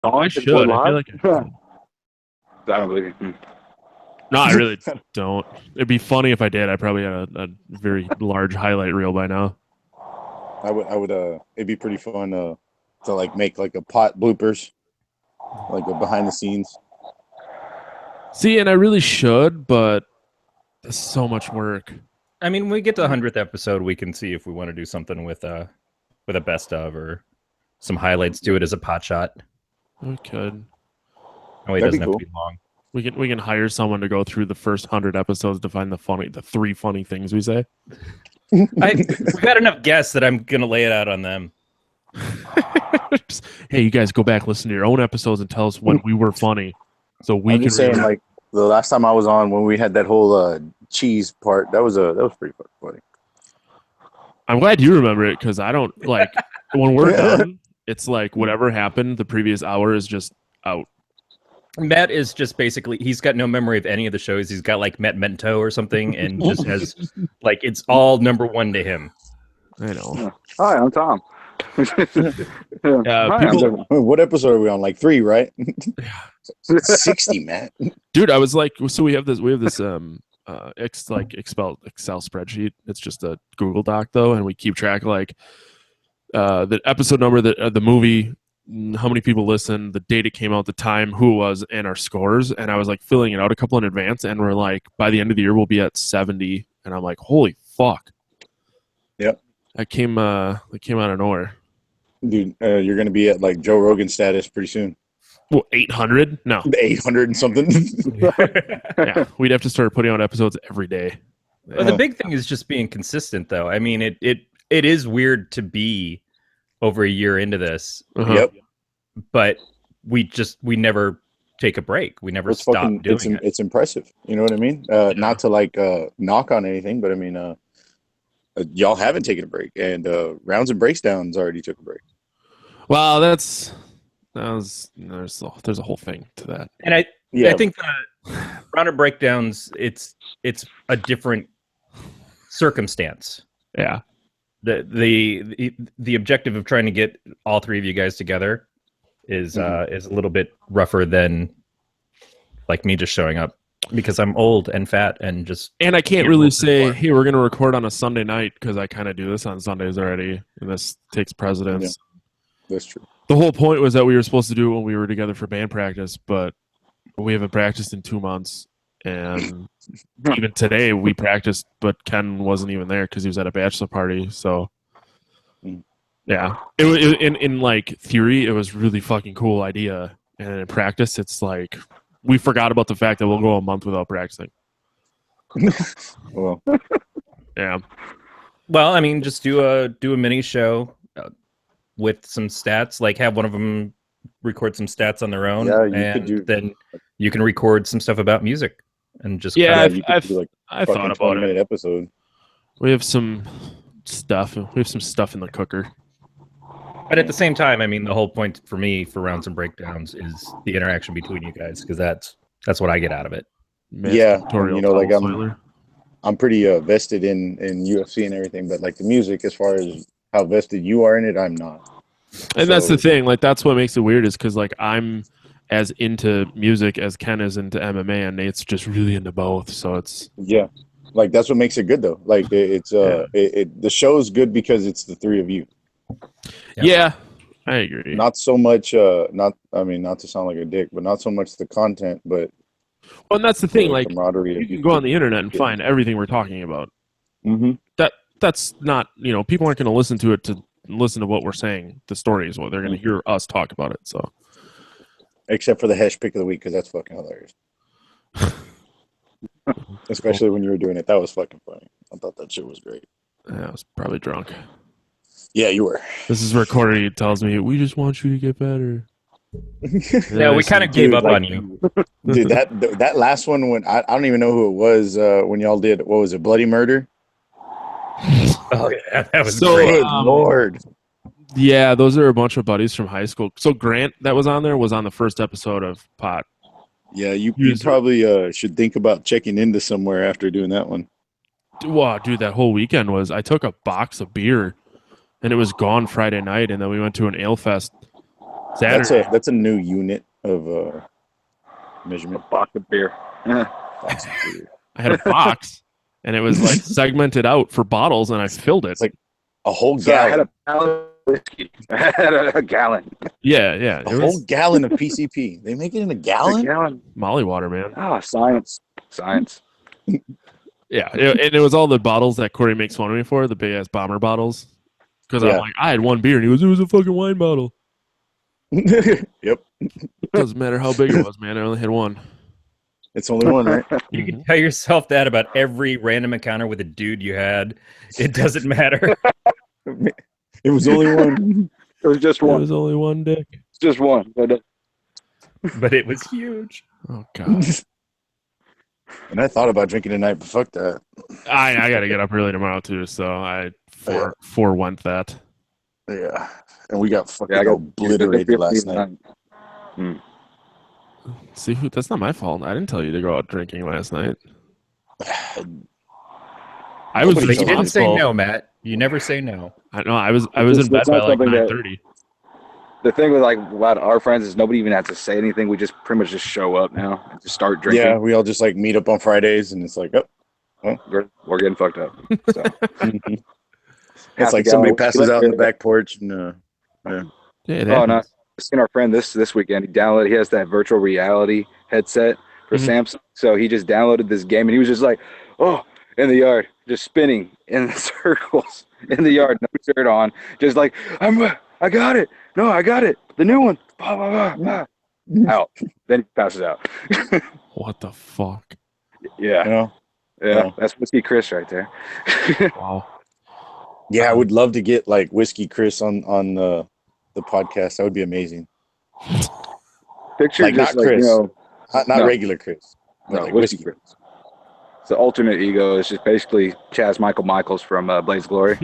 I It's one should. I feel live? like I should. I don't believe you. No, I really don't. It'd be funny if I did. I probably had a very large highlight reel by now. I would it'd be pretty fun to like make like a pot bloopers, like a behind the scenes. See, and I really should, but it's so much work. I mean, when we get to the 100th episode, we can see if we want to do something with a best of or some highlights. Do it as a pot shot. We could. Oh, it That'd doesn't be have cool. to be long. We can hire someone to go through the first 100 episodes to find the 3 funny things we say. We've got enough guests that I'm gonna lay it out on them. Hey, you guys, go back, listen to your own episodes, and tell us when we were funny, so we I'm can. just saying, like the last time I was on when we had that whole cheese part, that was pretty funny. I'm glad you remember it because I don't like when we're done. It's like whatever happened the previous hour is just out. Matt is just basically, he's got no memory of any of the shows. He's got like Memento or something and just has like, it's all number one to him. I know. Hi, I'm Tom. Hi, people- What episode are we on? Like 3, right? 60, Matt. Dude, I was like, so we have this Excel spreadsheet. It's just a Google Doc though, and we keep track of like the episode number, the movie, how many people listened, the date it came out, the time, who it was, and our scores. And I was like filling it out a couple in advance, and we're like, by the end of the year we'll be at 70. And I'm like, holy fuck. Yep. That came out of nowhere. Dude, you're gonna be at like Joe Rogan status pretty soon. Well, 800? No. 800 and something. Yeah, we'd have to start putting out episodes every day. Well, the big thing is just being consistent, though. I mean, it is weird to be over a year into this, Yep. but we never take a break. We never stop doing it. It's impressive. You know what I mean? Not to like knock on anything, but I mean, y'all haven't taken a break, and Rounds and Breakdowns already took a break. Well, there's a whole thing to that. And I think Round of Breakdowns, it's a different circumstance. Yeah. The objective of trying to get all 3 of you guys together is a little bit rougher than like me just showing up because I'm old and fat and I can't really say, hey, we're gonna record on a Sunday night because I kind of do this on Sundays already, and this takes precedence. Yeah, that's true. The whole point was that we were supposed to do it when we were together for band practice, but we haven't practiced in 2 months. And even today we practiced, but Ken wasn't even there because he was at a bachelor party. So, yeah, in like theory, it was really fucking cool idea, and in practice, it's like we forgot about the fact that we'll go a month without practicing. Well, yeah. Well, I mean, just do a mini show with some stats. Like have one of them record some stats on their own, then you can record some stuff about music. And just I thought about it. Episode. We have some stuff. We have some stuff in the cooker. But at the same time, I mean, the whole point for me for Rounds and Breakdowns is the interaction between you guys because that's what I get out of it. Yeah, you know, like I'm pretty vested in UFC and everything, but like the music, as far as how vested you are in it, I'm not. And that's the thing. Like that's what makes it weird is because like I'm as into music as Ken is into MMA, and Nate's just really into both. So it's like that's what makes it good though. Like it's the show's good because it's the 3 of you. Yeah, I agree. Not so much. Not to sound like a dick, but not so much the content, but well, and that's the thing. Like camaraderie. You can go on the internet and find everything we're talking about. Mm-hmm. That's not people aren't going to listen to it to listen to what we're saying. The story is what they're going to hear us talk about it. So. Except for the hash pick of the week, because that's fucking hilarious. Especially when you were doing it. That was fucking funny. I thought that shit was great. Yeah, I was probably drunk. Yeah, you were. This is where Corey tells me, we just want you to get better. Yeah, we kind of gave up on you. Dude, that last one, when I don't even know who it was, when y'all did, what was it, Bloody Murder? Oh, yeah, that was great. Lord. Yeah, those are a bunch of buddies from high school. So Grant that was on there was on the first episode of PoT. Yeah, you probably should think about checking into somewhere after doing that one. Wow, dude, that whole weekend I took a box of beer, and it was gone Friday night, and then we went to an ale fest Saturday. That's a new unit of measurement. A box of beer. Box of beer. I had a box, and it was like segmented out for bottles, and I filled it. It's like a whole So I had gallon. a gallon of whiskey. I had a gallon. Yeah. A whole gallon of PCP. They make it in a gallon? A gallon. Molly water, man. Ah, science. Yeah, and it was all the bottles that Corey makes fun of me for, the big ass bomber bottles. Because I'm like, I had one beer, and he goes, it was a fucking wine bottle. Yep. Doesn't matter how big it was, man. I only had one. It's only one, right? You can tell yourself that about every random encounter with a dude you had. It doesn't matter. It was only one. It was just one. It was only one dick. It's just one. But it was huge. Oh, God. And I thought about drinking tonight, but fuck that. I got to get up early tomorrow, too, so I forewent that. Yeah. And we got fucking obliterated last night. See, that's not my fault. I didn't tell you to go out drinking last night. I was. But you didn't say no, Matt. You never say no. I know. I was in bed by like 9:30. The thing with like a lot of our friends is nobody even has to say anything. We just pretty much just show up now and just start drinking. Yeah, we all just like meet up on Fridays, and it's like, we're getting fucked up. So. It's like somebody passes out in the back porch, and Oh no! I've seen our friend this weekend. He has that virtual reality headset for Samsung. So he just downloaded this game, and he was just like, "Oh, in the yard, just spinning in circles in the yard, no shirt on, just like I got it. No, I got it. The new one. Blah, blah, blah, blah. Out. Then he passes out. What the fuck? Yeah. Yeah. That's Whiskey Chris right there. Wow. Yeah, I would love to get like Whiskey Chris on the podcast. That would be amazing. Picture like just not like, Chris, not no. regular Chris, but no, like Whiskey Chris. It's the alternate ego. It's just basically Chaz Michaels from Blaze Glory.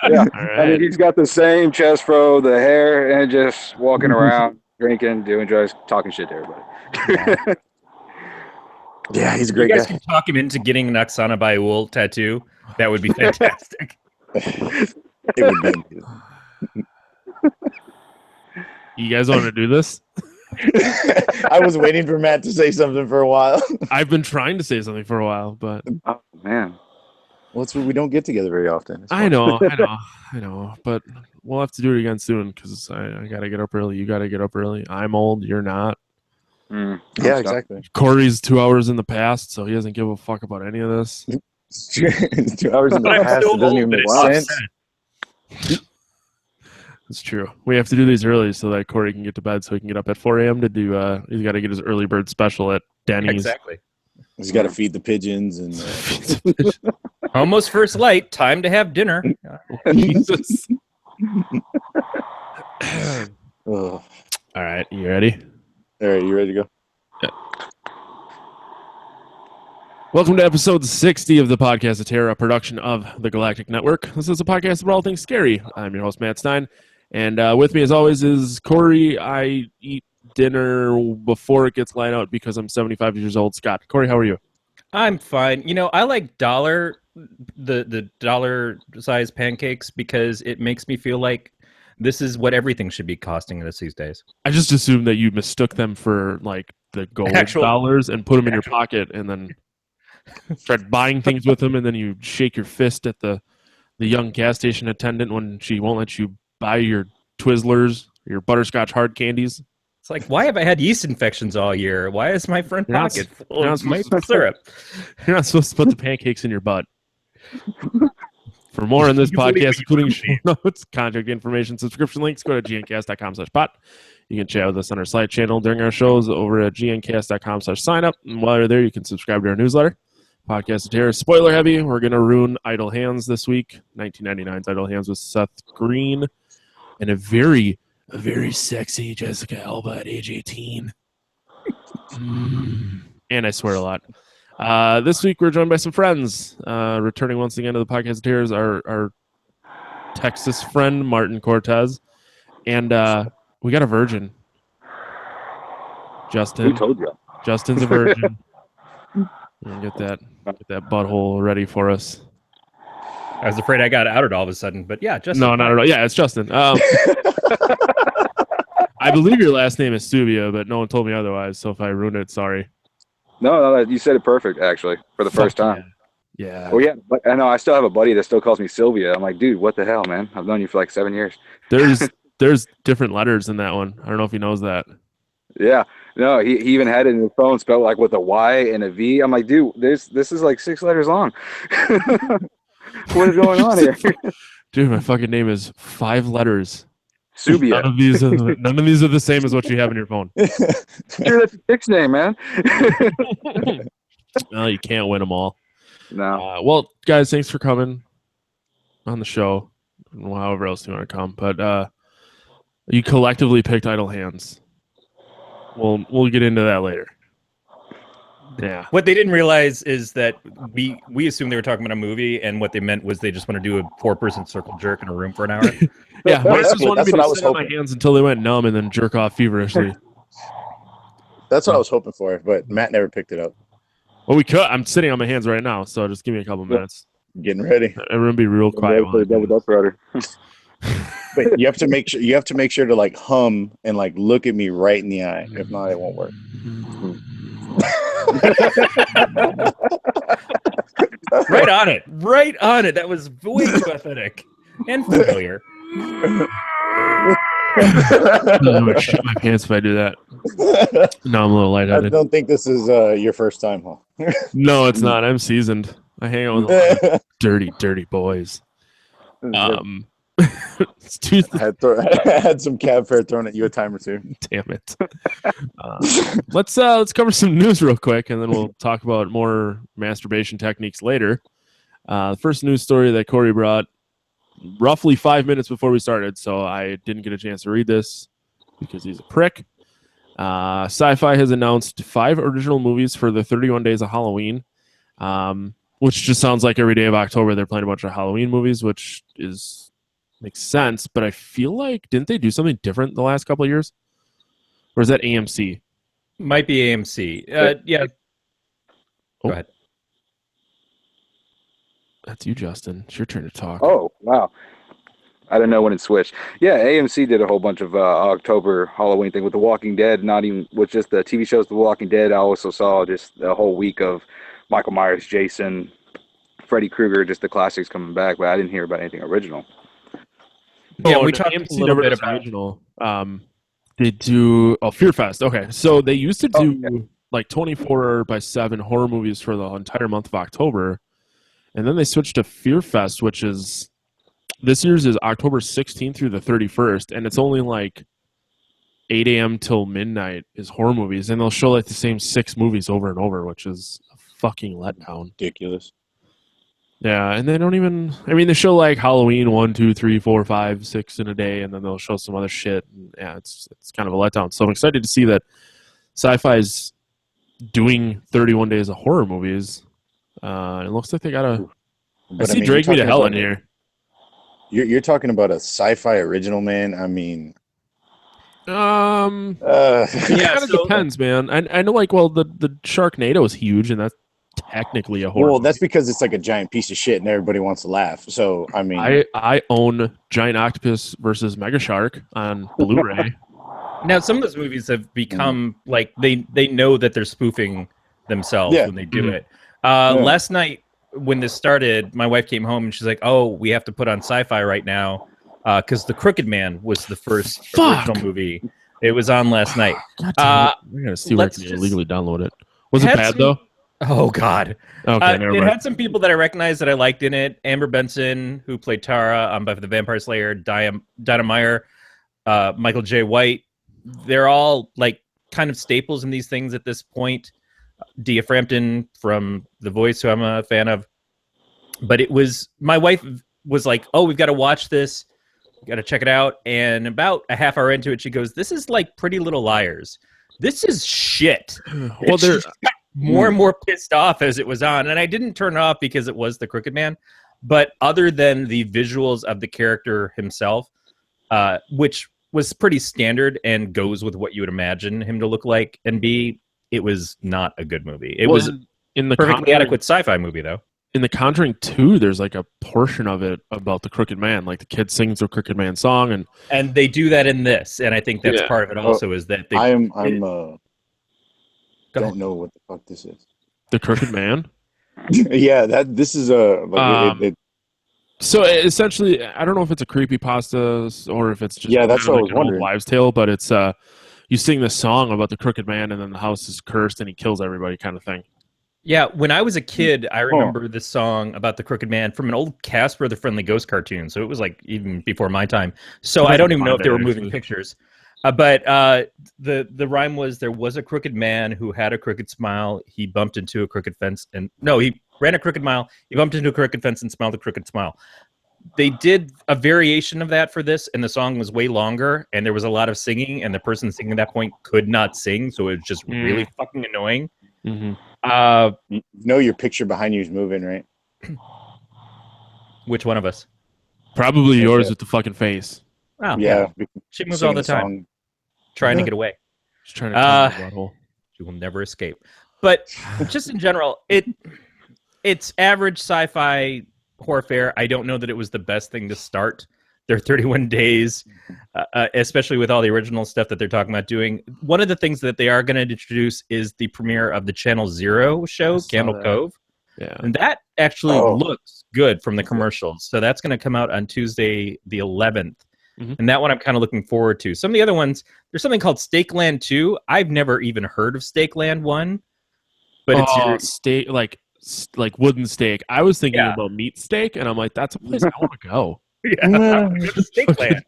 Yeah, right. I mean, he's got the same chest fro, the hair, and just walking around, drinking, doing drugs, talking shit to everybody. Yeah, he's a great guy. You guys can talk him into getting an Oksana Bayul tattoo. That would be fantastic. It would be. You guys want to do this? I was waiting for Matt to say something for a while. I've been trying to say something for a while, but oh man, well, we don't get together very often. I know, but we'll have to do it again soon because I gotta get up early. You gotta get up early. I'm old. You're not. Yeah, exactly. Corey's 2 hours in the past, so he doesn't give a fuck about any of this. 2 hours in the past. It doesn't even make sense. It's true. We have to do these early so that Corey can get to bed so he can get up at 4 a.m. to do, he's got to get his early bird special at Denny's. Exactly. He's got to feed the pigeons and almost first light. Time to have dinner. Jesus. All right. You ready? All right. You ready to go? Yeah. Welcome to episode 60 of the Podcast of Terror, a production of the Galactic Network. This is a podcast about all things scary. I'm your host, Matt Stein. And with me, as always, is Corey. I eat dinner before it gets light out because I'm 75 years old. Scott. Corey, how are you? I'm fine. You know, I like the dollar size pancakes because it makes me feel like this is what everything should be costing us these days. I just assumed that you mistook them for like the gold dollars and put them in your pocket and then start buying things with them, and then you shake your fist at the young gas station attendant when she won't let you buy your Twizzlers, your butterscotch hard candies. It's like, why have I had yeast infections all year? Why is my front pocket full of maple syrup? You're not supposed to put the pancakes in your butt. For more on this podcast, including show notes, contact information, subscription links, go to gncast.com/pot. You can chat with us on our Slack channel during our shows over at gncast.com/signup. And while you're there, you can subscribe to our newsletter. Podcast of Terror, spoiler heavy. We're going to ruin Idle Hands this week. 1999's Idle Hands with Seth Green and a very sexy Jessica Alba at age 18. And I swear a lot. This week we're joined by some friends. Returning once again to the Podcast of Terror is our Texas friend, Martin Cortez. And we got a virgin. Justin. Who told you? Justin's a virgin. Get that butthole ready for us. I was afraid I got outed all of a sudden, but yeah, Justin. No, not at all. Yeah, it's Justin. I believe your last name is Subia, but no one told me otherwise. So if I ruined it, sorry. No, you said it perfect, actually, for the first time. Yeah. Well, yeah, but I know I still have a buddy that still calls me Sylvia. I'm like, dude, what the hell, man? I've known you for like 7 years. There's different letters in that one. I don't know if he knows that. Yeah, no, he even had it in his phone spelled like with a Y and a V. I'm like, dude, this is like 6 letters long. What is going on here? Dude, my fucking name is 5 letters. Subia. None of these are the same as what you have in your phone. Dude, that's a chick's name, man. No, you can't win them all. No. Well, guys, thanks for coming on the show. However else you want to come, but you collectively picked Idle Hands. We'll get into that later. Yeah. What they didn't realize is that we assumed they were talking about a movie, and what they meant was they just want to do a 4-person circle jerk in a room for an hour. Yeah, my just wanted me to sit on my hands until they went numb and then jerk off feverishly. That's what I was hoping for, but Matt never picked it up. Well, we could. I'm sitting on my hands right now, so just give me a couple minutes. Getting ready. Everyone be real quiet. But you have to make sure to like hum and like look at me right in the eye. If not, it won't work. Right on it. That was way too authentic and familiar. I would shit my pants if I do that. No, I'm a little lightheaded. I don't think this is your first time, huh? No, it's not. I'm seasoned. I hang out with a lot of dirty boys. It's Tuesday. I had some cab fare thrown at you a time or two. Damn it. Let's cover some news real quick, and then we'll talk about more masturbation techniques later. The first news story that Corey brought roughly 5 minutes before we started, so I didn't get a chance to read this because he's a prick. Sci-Fi has announced 5 original movies for the 31 Days of Halloween, which just sounds like every day of October they're playing a bunch of Halloween movies, which makes sense, but I feel like, didn't they do something different the last couple of years? Or is that AMC? Might be AMC. Yeah. Go ahead. That's you, Justin. It's your turn to talk. Oh, wow. I didn't know when it switched. Yeah, AMC did a whole bunch of October Halloween thing with The Walking Dead, not even with just the TV shows The Walking Dead. I also saw just a whole week of Michael Myers, Jason, Freddy Krueger, just the classics coming back, but I didn't hear about anything original. Yeah, we talked a little bit about original. They do Fear Fest. Okay, so they used to do like 24/7 horror movies for the entire month of October, and then they switched to Fear Fest, which is this year's is October 16th through the 31st, and it's only like 8 a.m. till midnight is horror movies, and they'll show like the same 6 movies over and over, which is a fucking letdown. Ridiculous. Yeah, and they don't even. I mean, they show like Halloween 1, 2, 3, 4, 5, 6 in a day, and then they'll show some other shit. And yeah, it's kind of a letdown. So I'm excited to see that Sci-Fi is doing 31 days of horror movies. It looks like they got a. I see Drag Me to Hell in here. You're talking about a Sci-Fi original, man. I mean, yeah, it kind of depends, man. I know, like, well, the Sharknado is huge, and that's technically a horror. Well, that's because it's like a giant piece of shit, and everybody wants to laugh. So, I mean, I own Giant Octopus versus Mega Shark on Blu-ray. Now, some of those movies have become like they know that they're spoofing themselves when they do it. Last night when this started, my wife came home and she's like, "Oh, we have to put on Sci-Fi right now because The Crooked Man was the first original movie. It was on last night." I gotta see where I can illegally download it. Was it bad though? Oh God! Okay, it had some people that I recognized that I liked in it. Amber Benson, who played Tara on Buffy the Vampire Slayer, Dinah Meyer, Michael J. White. They're all like kind of staples in these things at this point. Dia Frampton from The Voice, who I'm a fan of. But it was, my wife was like, "Oh, we've got to watch this. We got to check it out." And about a half hour into it, she goes, "This is like Pretty Little Liars. This is shit." Well, there. More and more pissed off as it was on, and I didn't turn it off because it was The Crooked Man, but other than the visuals of the character himself, which was pretty standard and goes with what you would imagine him to look like and be, it was not a good movie. It was in the perfectly adequate Sci-Fi movie, though. in The Conjuring 2, there's like a portion of it about the Crooked Man. Like the kid sings the Crooked Man song, and they do that in this, and I think that's part of it. Also, is that they? Don't know what the fuck this is. The Crooked Man. Yeah, this is So essentially, I don't know if it's a creepypasta or if it's just that's what I was wondering. Old wives' tale, but it's you sing this song about the Crooked Man, and then the house is cursed, and he kills everybody, kind of thing. Yeah, when I was a kid, I remember this song about the Crooked Man from an old Casper the Friendly Ghost cartoon. So it was like even before my time. So I don't even know if they were moving pictures. But the rhyme was, there was a crooked man who had a crooked smile. He bumped into a crooked fence, he ran a crooked mile. He bumped into a crooked fence and smiled a crooked smile. They did a variation of that for this, and the song was way longer, and there was a lot of singing, and the person singing at that point could not sing, so it was just really fucking annoying. Mm-hmm. Your picture behind you is moving, right? Which one of us? Probably yours with the fucking face. Oh, yeah. She moves all the time. Trying to get away. She's trying to climb the butthole. She will never escape. But just in general, it's average sci-fi horror fare. I don't know that it was the best thing to start their 31 days, especially with all the original stuff that they're talking about doing. One of the things that they are going to introduce is the premiere of the Channel Zero show, Candle Cove. Yeah. And that actually looks good from the commercials. So that's going to come out on Tuesday, the 11th. Mm-hmm. And that one I'm kind of looking forward to. Some of the other ones, there's something called Steakland 2. I've never even heard of Steakland 1. But it's steak, like wooden steak. I was thinking about meat steak, and I'm like, that's a place I want to go. Yeah, Steakland.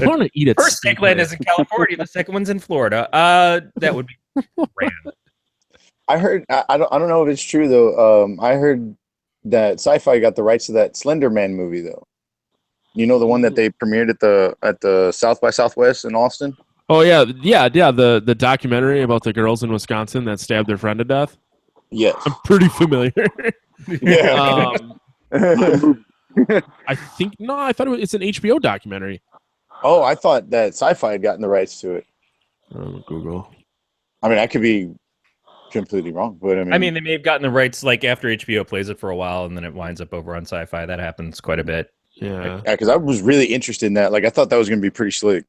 I want to eat it. First Steakland is in California. The second one's in Florida. That would be grand. I heard. I don't know if it's true though. I heard that Sci-Fi got the rights to that Slender Man movie though. You know, the one that they premiered at the South by Southwest in Austin. Oh yeah. The documentary about the girls in Wisconsin that stabbed their friend to death. Yes, I'm pretty familiar. Yeah. I think I thought it's an HBO documentary. Oh, I thought that Sci-Fi had gotten the rights to it. Google. I mean, I could be completely wrong, but I mean, they may have gotten the rights like after HBO plays it for a while, and then it winds up over on Sci-Fi. That happens quite a bit. Yeah, because I was really interested in that. Like, I thought that was going to be pretty slick.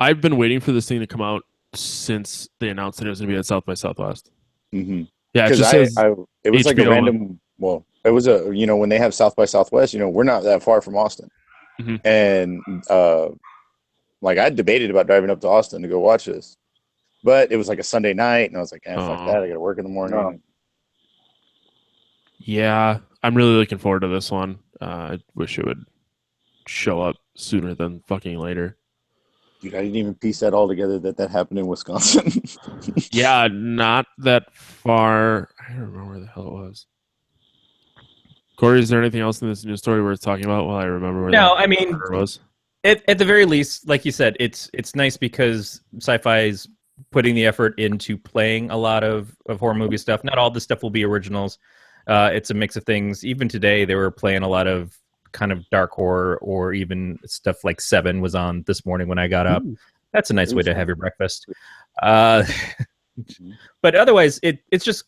I've been waiting for this thing to come out since they announced that it was going to be at South by Southwest. Mm-hmm. Yeah, it just says it was HBO like a random. Well, it was when they have South by Southwest, we're not that far from Austin, and like I debated about driving up to Austin to go watch this, but it was like a Sunday night, and I was like, fuck that, I got to work in the morning. Oh. Yeah, I'm really looking forward to this one. I wish it would show up sooner than fucking later. Dude, I didn't even piece that all together that happened in Wisconsin. Yeah, not that far. I don't remember where the hell it was. Corey, is there anything else in this news story worth talking about? Well, I remember where it was. At the very least, like you said, it's nice because Sci-Fi is putting the effort into playing a lot of horror movie stuff. Not all the stuff will be originals. It's a mix of things. Even today, they were playing a lot of kind of dark horror, or even stuff like Seven was on this morning when I got up. That's a nice way to have your breakfast. But otherwise, it's just,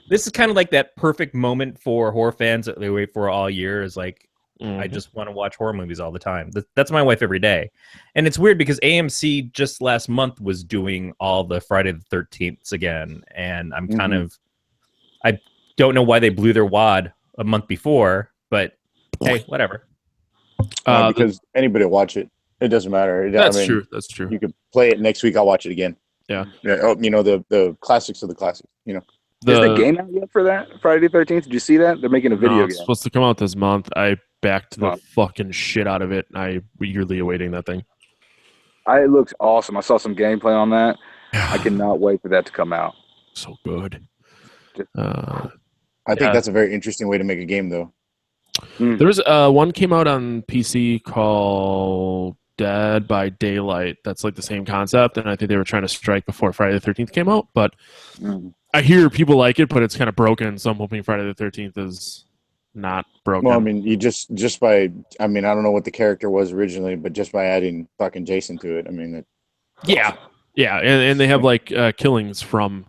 this is kind of like that perfect moment for horror fans that they wait for all year. Is like, I just want to watch horror movies all the time. That's my wife every day. And it's weird because AMC just last month was doing all the Friday the 13th again. And I'm kind of, I don't know why they blew their wad a month before, but hey, whatever. Because anybody will watch it. It doesn't matter. That's true. That's true. You could play it next week. I'll watch it again. Yeah. The classics of the classics. Is the game out yet for that Friday the 13th? Did you see that? They're making a video game. It's supposed to come out this month. I backed the fucking shit out of it. I'm eagerly awaiting that thing. It looks awesome. I saw some gameplay on that. I cannot wait for that to come out. So good. I think that's a very interesting way to make a game, though. There's one came out on PC called Dead by Daylight. That's like the same concept, and I think they were trying to strike before Friday the 13th came out. But I hear people like it, but it's kind of broken. So I'm hoping Friday the 13th is not broken. Well, I mean, you just by, I mean, I don't know what the character was originally, but just by adding fucking Jason to it, I mean, and they have like killings from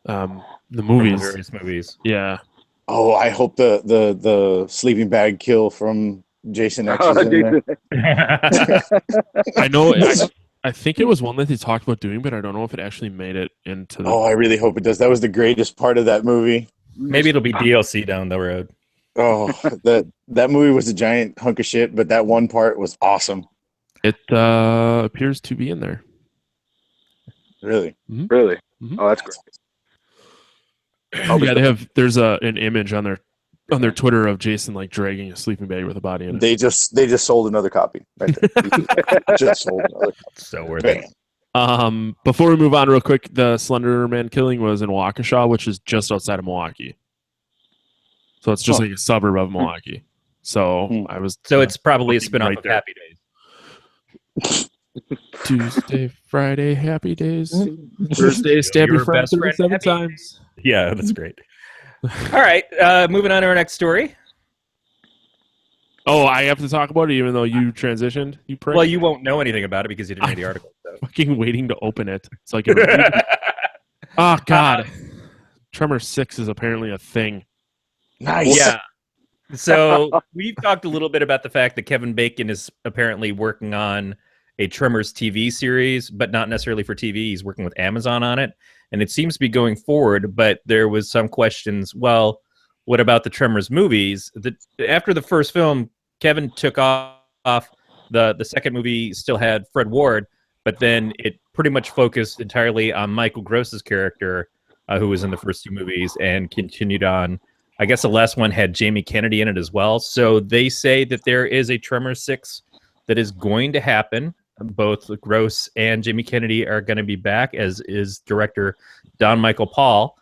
the movies. From various movies. Yeah. Oh, I hope the sleeping bag kill from Jason X is in there. I know. I think it was one that they talked about doing, but I don't know if it actually made it into the. Oh, I really hope it does. That was the greatest part of that movie. Maybe it'll be DLC down the road. Oh, that movie was a giant hunk of shit, but that one part was awesome. It appears to be in there. Really? Mm-hmm. Really? Mm-hmm. Oh, that's great. Yeah, there's an image on their Twitter of Jason like dragging a sleeping bag with a body in it. They just sold another copy right there. Just sold another copy. So worth it. Before we move on real quick, the Slender Man killing was in Waukesha, which is just outside of Milwaukee. So it's just like a suburb of Milwaukee. So it's probably a spin-off of Happy Days. Tuesday, Friday, Happy Days. Thursday, stab your friend 37 times. Yeah, that's great. All right, moving on to our next story. Oh, I have to talk about it even though you transitioned? You prick? Well, you won't know anything about it because you didn't read the article. So. Fucking waiting to open it. It's like oh, God. Tremor 6 is apparently a thing. Nice. Yeah. So we've talked a little bit about the fact that Kevin Bacon is apparently working on a Tremors TV series, but not necessarily for TV. He's working with Amazon on it, and it seems to be going forward, but there was some questions. Well, what about the Tremors movies? After the first film, Kevin took off. The second movie still had Fred Ward, but then it pretty much focused entirely on Michael Gross's character, who was in the first two movies, and continued on. I guess the last one had Jamie Kennedy in it as well. So they say that there is a Tremors 6 that is going to happen. Both Gross and Jamie Kennedy are going to be back, as is director Don Michael Paul.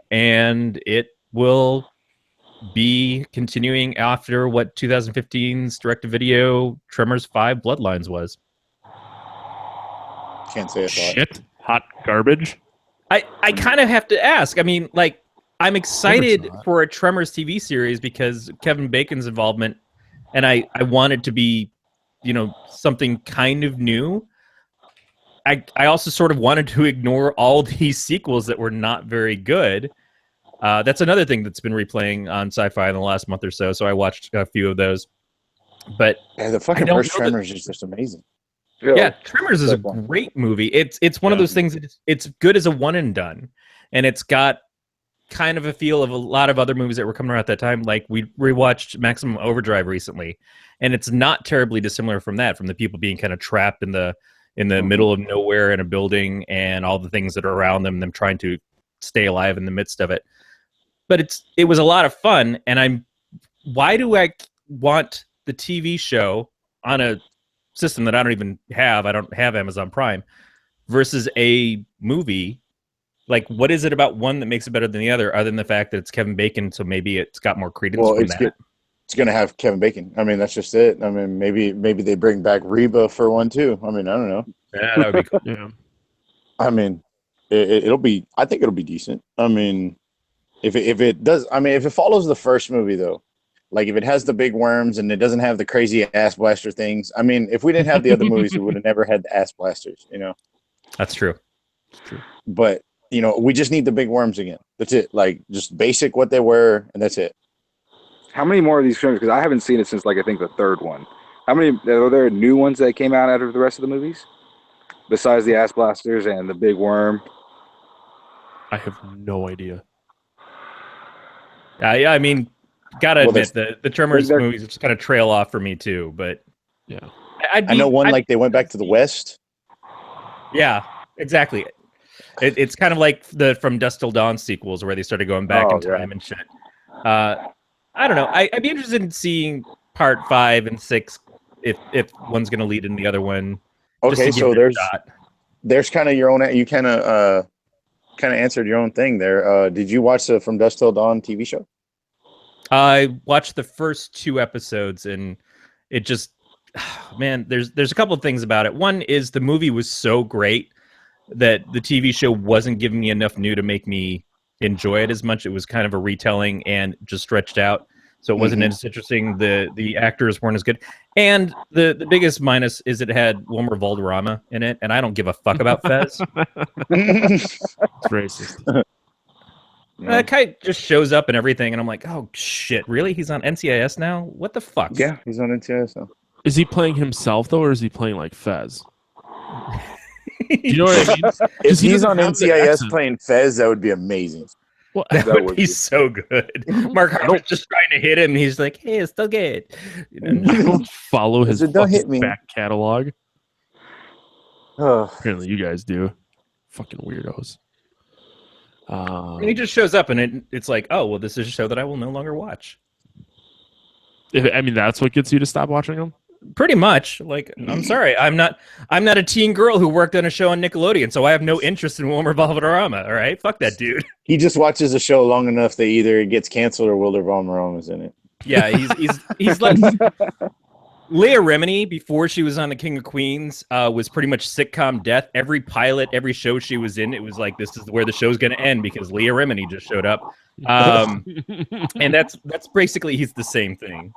And it will be continuing after what 2015's direct-to-video Tremors 5 Bloodlines was. Can't say it. Shit. Hot garbage. I kind of have to ask. I mean, like, I'm excited for a Tremors TV series because Kevin Bacon's involvement, and I want it to be, something kind of new. I also sort of wanted to ignore all these sequels that were not very good. That's another thing that's been replaying on Sci-Fi in the last month or so. So I watched a few of those. But the fucking first Tremors is just amazing. Yeah, Tremors is a great movie. It's one of those things that it's good as a one and done, and it's got kind of a feel of a lot of other movies that were coming around at that time. Like we rewatched Maximum Overdrive recently, and it's not terribly dissimilar from that, from the people being kind of trapped in the middle of nowhere in a building and all the things that are around them trying to stay alive in the midst of it. But it was a lot of fun, and why do I want the TV show on a system that I don't even have? I don't have Amazon Prime versus a movie. Like, what is it about one that makes it better than the other than the fact that it's Kevin Bacon, so maybe it's got more credence from that? It's going to have Kevin Bacon. I mean, that's just it. I mean, maybe they bring back Reba for one, too. I mean, I don't know. Yeah, that would be cool. Yeah. I mean, it'll be... I think it'll be decent. I mean, if it does... I mean, if it follows the first movie, though, like if it has the big worms and it doesn't have the crazy ass blaster things, I mean, if we didn't have the other movies, we would have never had the ass blasters, That's true. It's true. But... we just need the big worms again. That's it. Like, just basic what they were, and that's it. How many more of these films? Because I haven't seen it since, like, I think the third one. How many are there new ones that came out of the rest of the movies? Besides the Ass Blasters and the Big Worm? I have no idea. Yeah, I mean, gotta admit, the Tremors movies just kind of trail off for me, too. But, yeah. I know one, like, they went back to the West. Yeah, exactly. It's kind of like the From Dusk Till Dawn sequels where they started going back in time and shit. I don't know. I'd be interested in seeing part 5 and 6 if one's going to lead in the other one. Okay, so there's kind of your own. You kind of answered your own thing there. Did you watch the From Dusk Till Dawn TV show? I watched the first 2 episodes, and it just, man, there's a couple of things about it. One is the movie was so great that the TV show wasn't giving me enough new to make me enjoy it as much. It was kind of a retelling and just stretched out, so it wasn't as interesting. The actors weren't as good, and the biggest minus is it had Wilmer Valderrama in it, and I don't give a fuck about Fez. It's racist. Kite just shows up and everything, and I'm like, oh shit, really? He's on NCIS now? What the fuck? Yeah, he's on NCIS now. Is he playing himself though, or is he playing like Fez? Do you know what I mean? If he's on NCIS playing Fez, that would be amazing. Well, that would be so good. Mark Harmon's just trying to hit him, and he's like, "Hey, it's still good." Don't follow his back catalog. Oh. Apparently, you guys do. Fucking weirdos. And he just shows up, and it's like, oh, well, this is a show that I will no longer watch. I mean, that's what gets you to stop watching them? Pretty much. Like, I'm sorry, I'm not a teen girl who worked on a show on Nickelodeon, so I have no interest in Wilmer Valderrama. All right, fuck that dude. He just watches a show long enough that either it gets canceled or Wilmer Valderrama's in it. Yeah, he's like Leah Remini before she was on The King of Queens was pretty much sitcom death. Every pilot, every show she was in, it was like, this is where the show's going to end because Leah Remini just showed up. And that's basically, he's the same thing.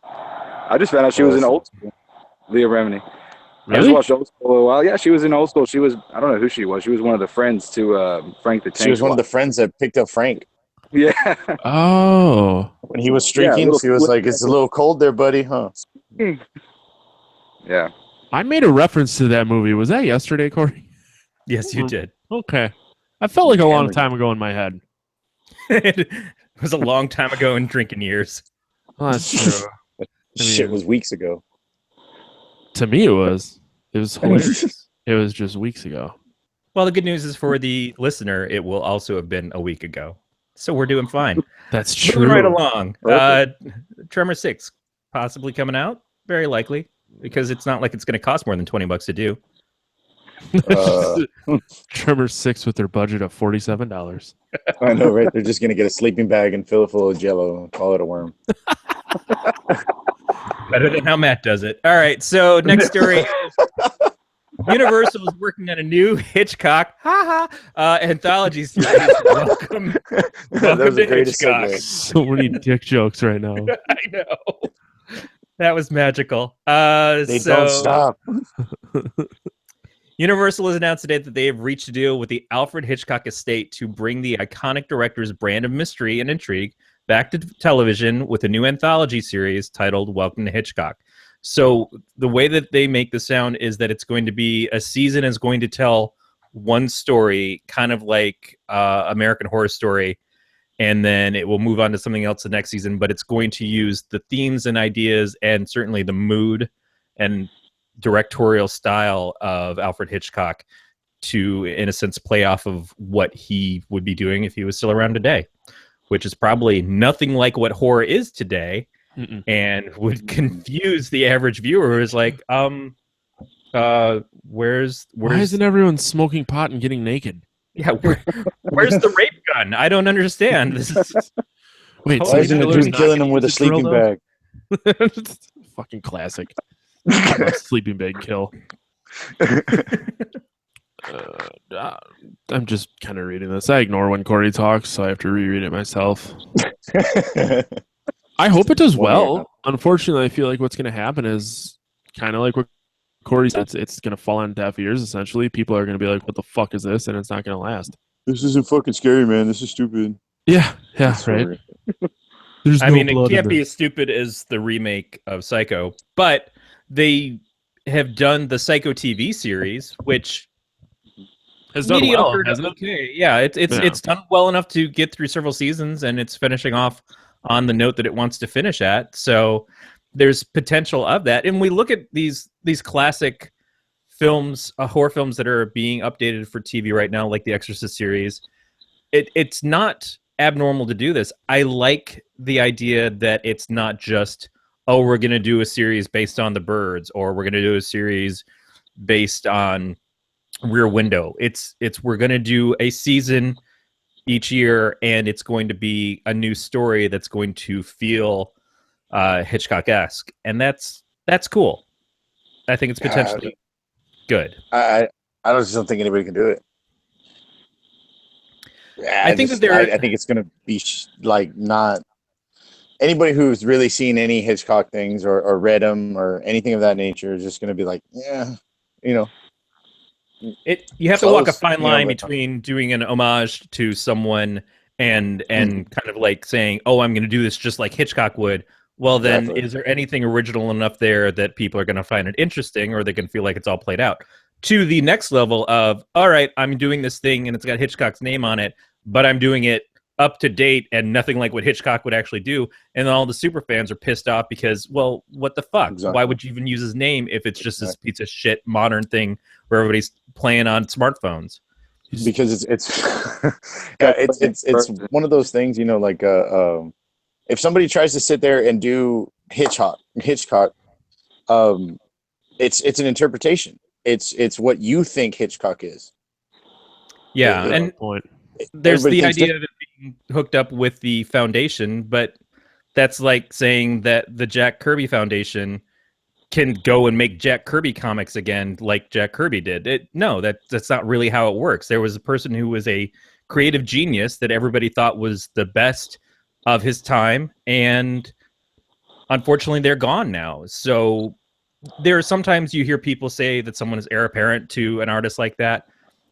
I just found out she was in Old School. Leah Remini. Really? I just watched Old School a while. Yeah, she was in Old School. She was, I don't know who she was. She was one of the friends to Frank the Tank. She was one of the friends that picked up Frank. Yeah. Oh. When he was streaking, she was like, it's a little cold there, buddy, huh? Yeah. I made a reference to that movie. Was that yesterday, Corey? Yes, you did. Okay. I felt like a long time ago in my head. It was a long time ago in drinking years. Well, that's true. Shit was weeks ago. To me, it was hilarious. It was just weeks ago. Well, the good news is for the listener, it will also have been a week ago. So we're doing fine. That's true. Moving right along. Tremor 6 possibly coming out. Very likely. Because it's not like it's going to cost more than $20 to do. Tremor 6 with their budget of $47. I know, right? They're just going to get a sleeping bag and fill it full of Jell-O and call it a worm. Better than how Matt does it. All right, so next story is Universal is working on a new Hitchcock anthology series. Welcome to Hitchcock. So many dick jokes right now. I know. That was magical. They don't stop. Universal has announced today that they have reached a deal with the Alfred Hitchcock estate to bring the iconic director's brand of mystery and intrigue back to television with a new anthology series titled Welcome to Hitchcock. So the way that they make the sound is that it's going to be a season is going to tell one story, kind of like American Horror Story, and then it will move on to something else the next season, but it's going to use the themes and ideas and certainly the mood and directorial style of Alfred Hitchcock to, in a sense, play off of what he would be doing if he was still around today, which is probably nothing like what horror is today. Mm-mm. And would confuse the average viewer who's like, where's why isn't everyone smoking pot and getting naked? Yeah, where's the rape gun? I don't understand. This is wait, why isn't the dude killing him with a sleeping bag? Fucking classic. Sleeping bag kill. I'm just kind of reading this. I ignore when Corey talks, so I have to reread it myself. I hope it does well. Unfortunately, I feel like what's going to happen is kind of like what Corey said. It's going to fall on deaf ears, essentially. People are going to be like, what the fuck is this? And it's not going to last. This isn't fucking scary, man. This is stupid. Yeah, right? I mean, it can't be as stupid as the remake of Psycho, but they have done the Psycho TV series, which has done well, hasn't it? Okay. Yeah, it's done well enough to get through several seasons, and it's finishing off on the note that it wants to finish at. So there's potential of that. And we look at these classic films, horror films that are being updated for TV right now, like the Exorcist series. It's not abnormal to do this. I like the idea that it's not just, oh, we're going to do a series based on The Birds, or we're going to do a series based on Rear Window. It's we're going to do a season each year, and it's going to be a new story that's going to feel Hitchcock-esque, and that's cool. I think it's potentially good. I just don't think anybody can do it. I think it's going to be like not anybody who's really seen any Hitchcock things or read them or anything of that nature is just going to be like, yeah, you know. You have to walk a fine line between doing an homage to someone and kind of like saying, oh, I'm going to do this just like Hitchcock would. Well, then is there anything original enough there that people are going to find it interesting, or they can feel like it's all played out? To the next level of, all right, I'm doing this thing and it's got Hitchcock's name on it, but I'm doing it up to date and nothing like what Hitchcock would actually do. And then all the super fans are pissed off because, well, what the fuck? Exactly. Why would you even use his name if it's just this piece of shit modern thing where everybody's playing on smartphones? Because it's it's one of those things, you know, like if somebody tries to sit there and do Hitchcock, it's an interpretation. It's what you think Hitchcock is. Yeah, and there's the idea of it being hooked up with the foundation, but that's like saying that the Jack Kirby Foundation can go and make Jack Kirby comics again like Jack Kirby did. No, that's not really how it works. There was a person who was a creative genius that everybody thought was the best of his time, and unfortunately they're gone now. So there are sometimes you hear people say that someone is heir apparent to an artist like that,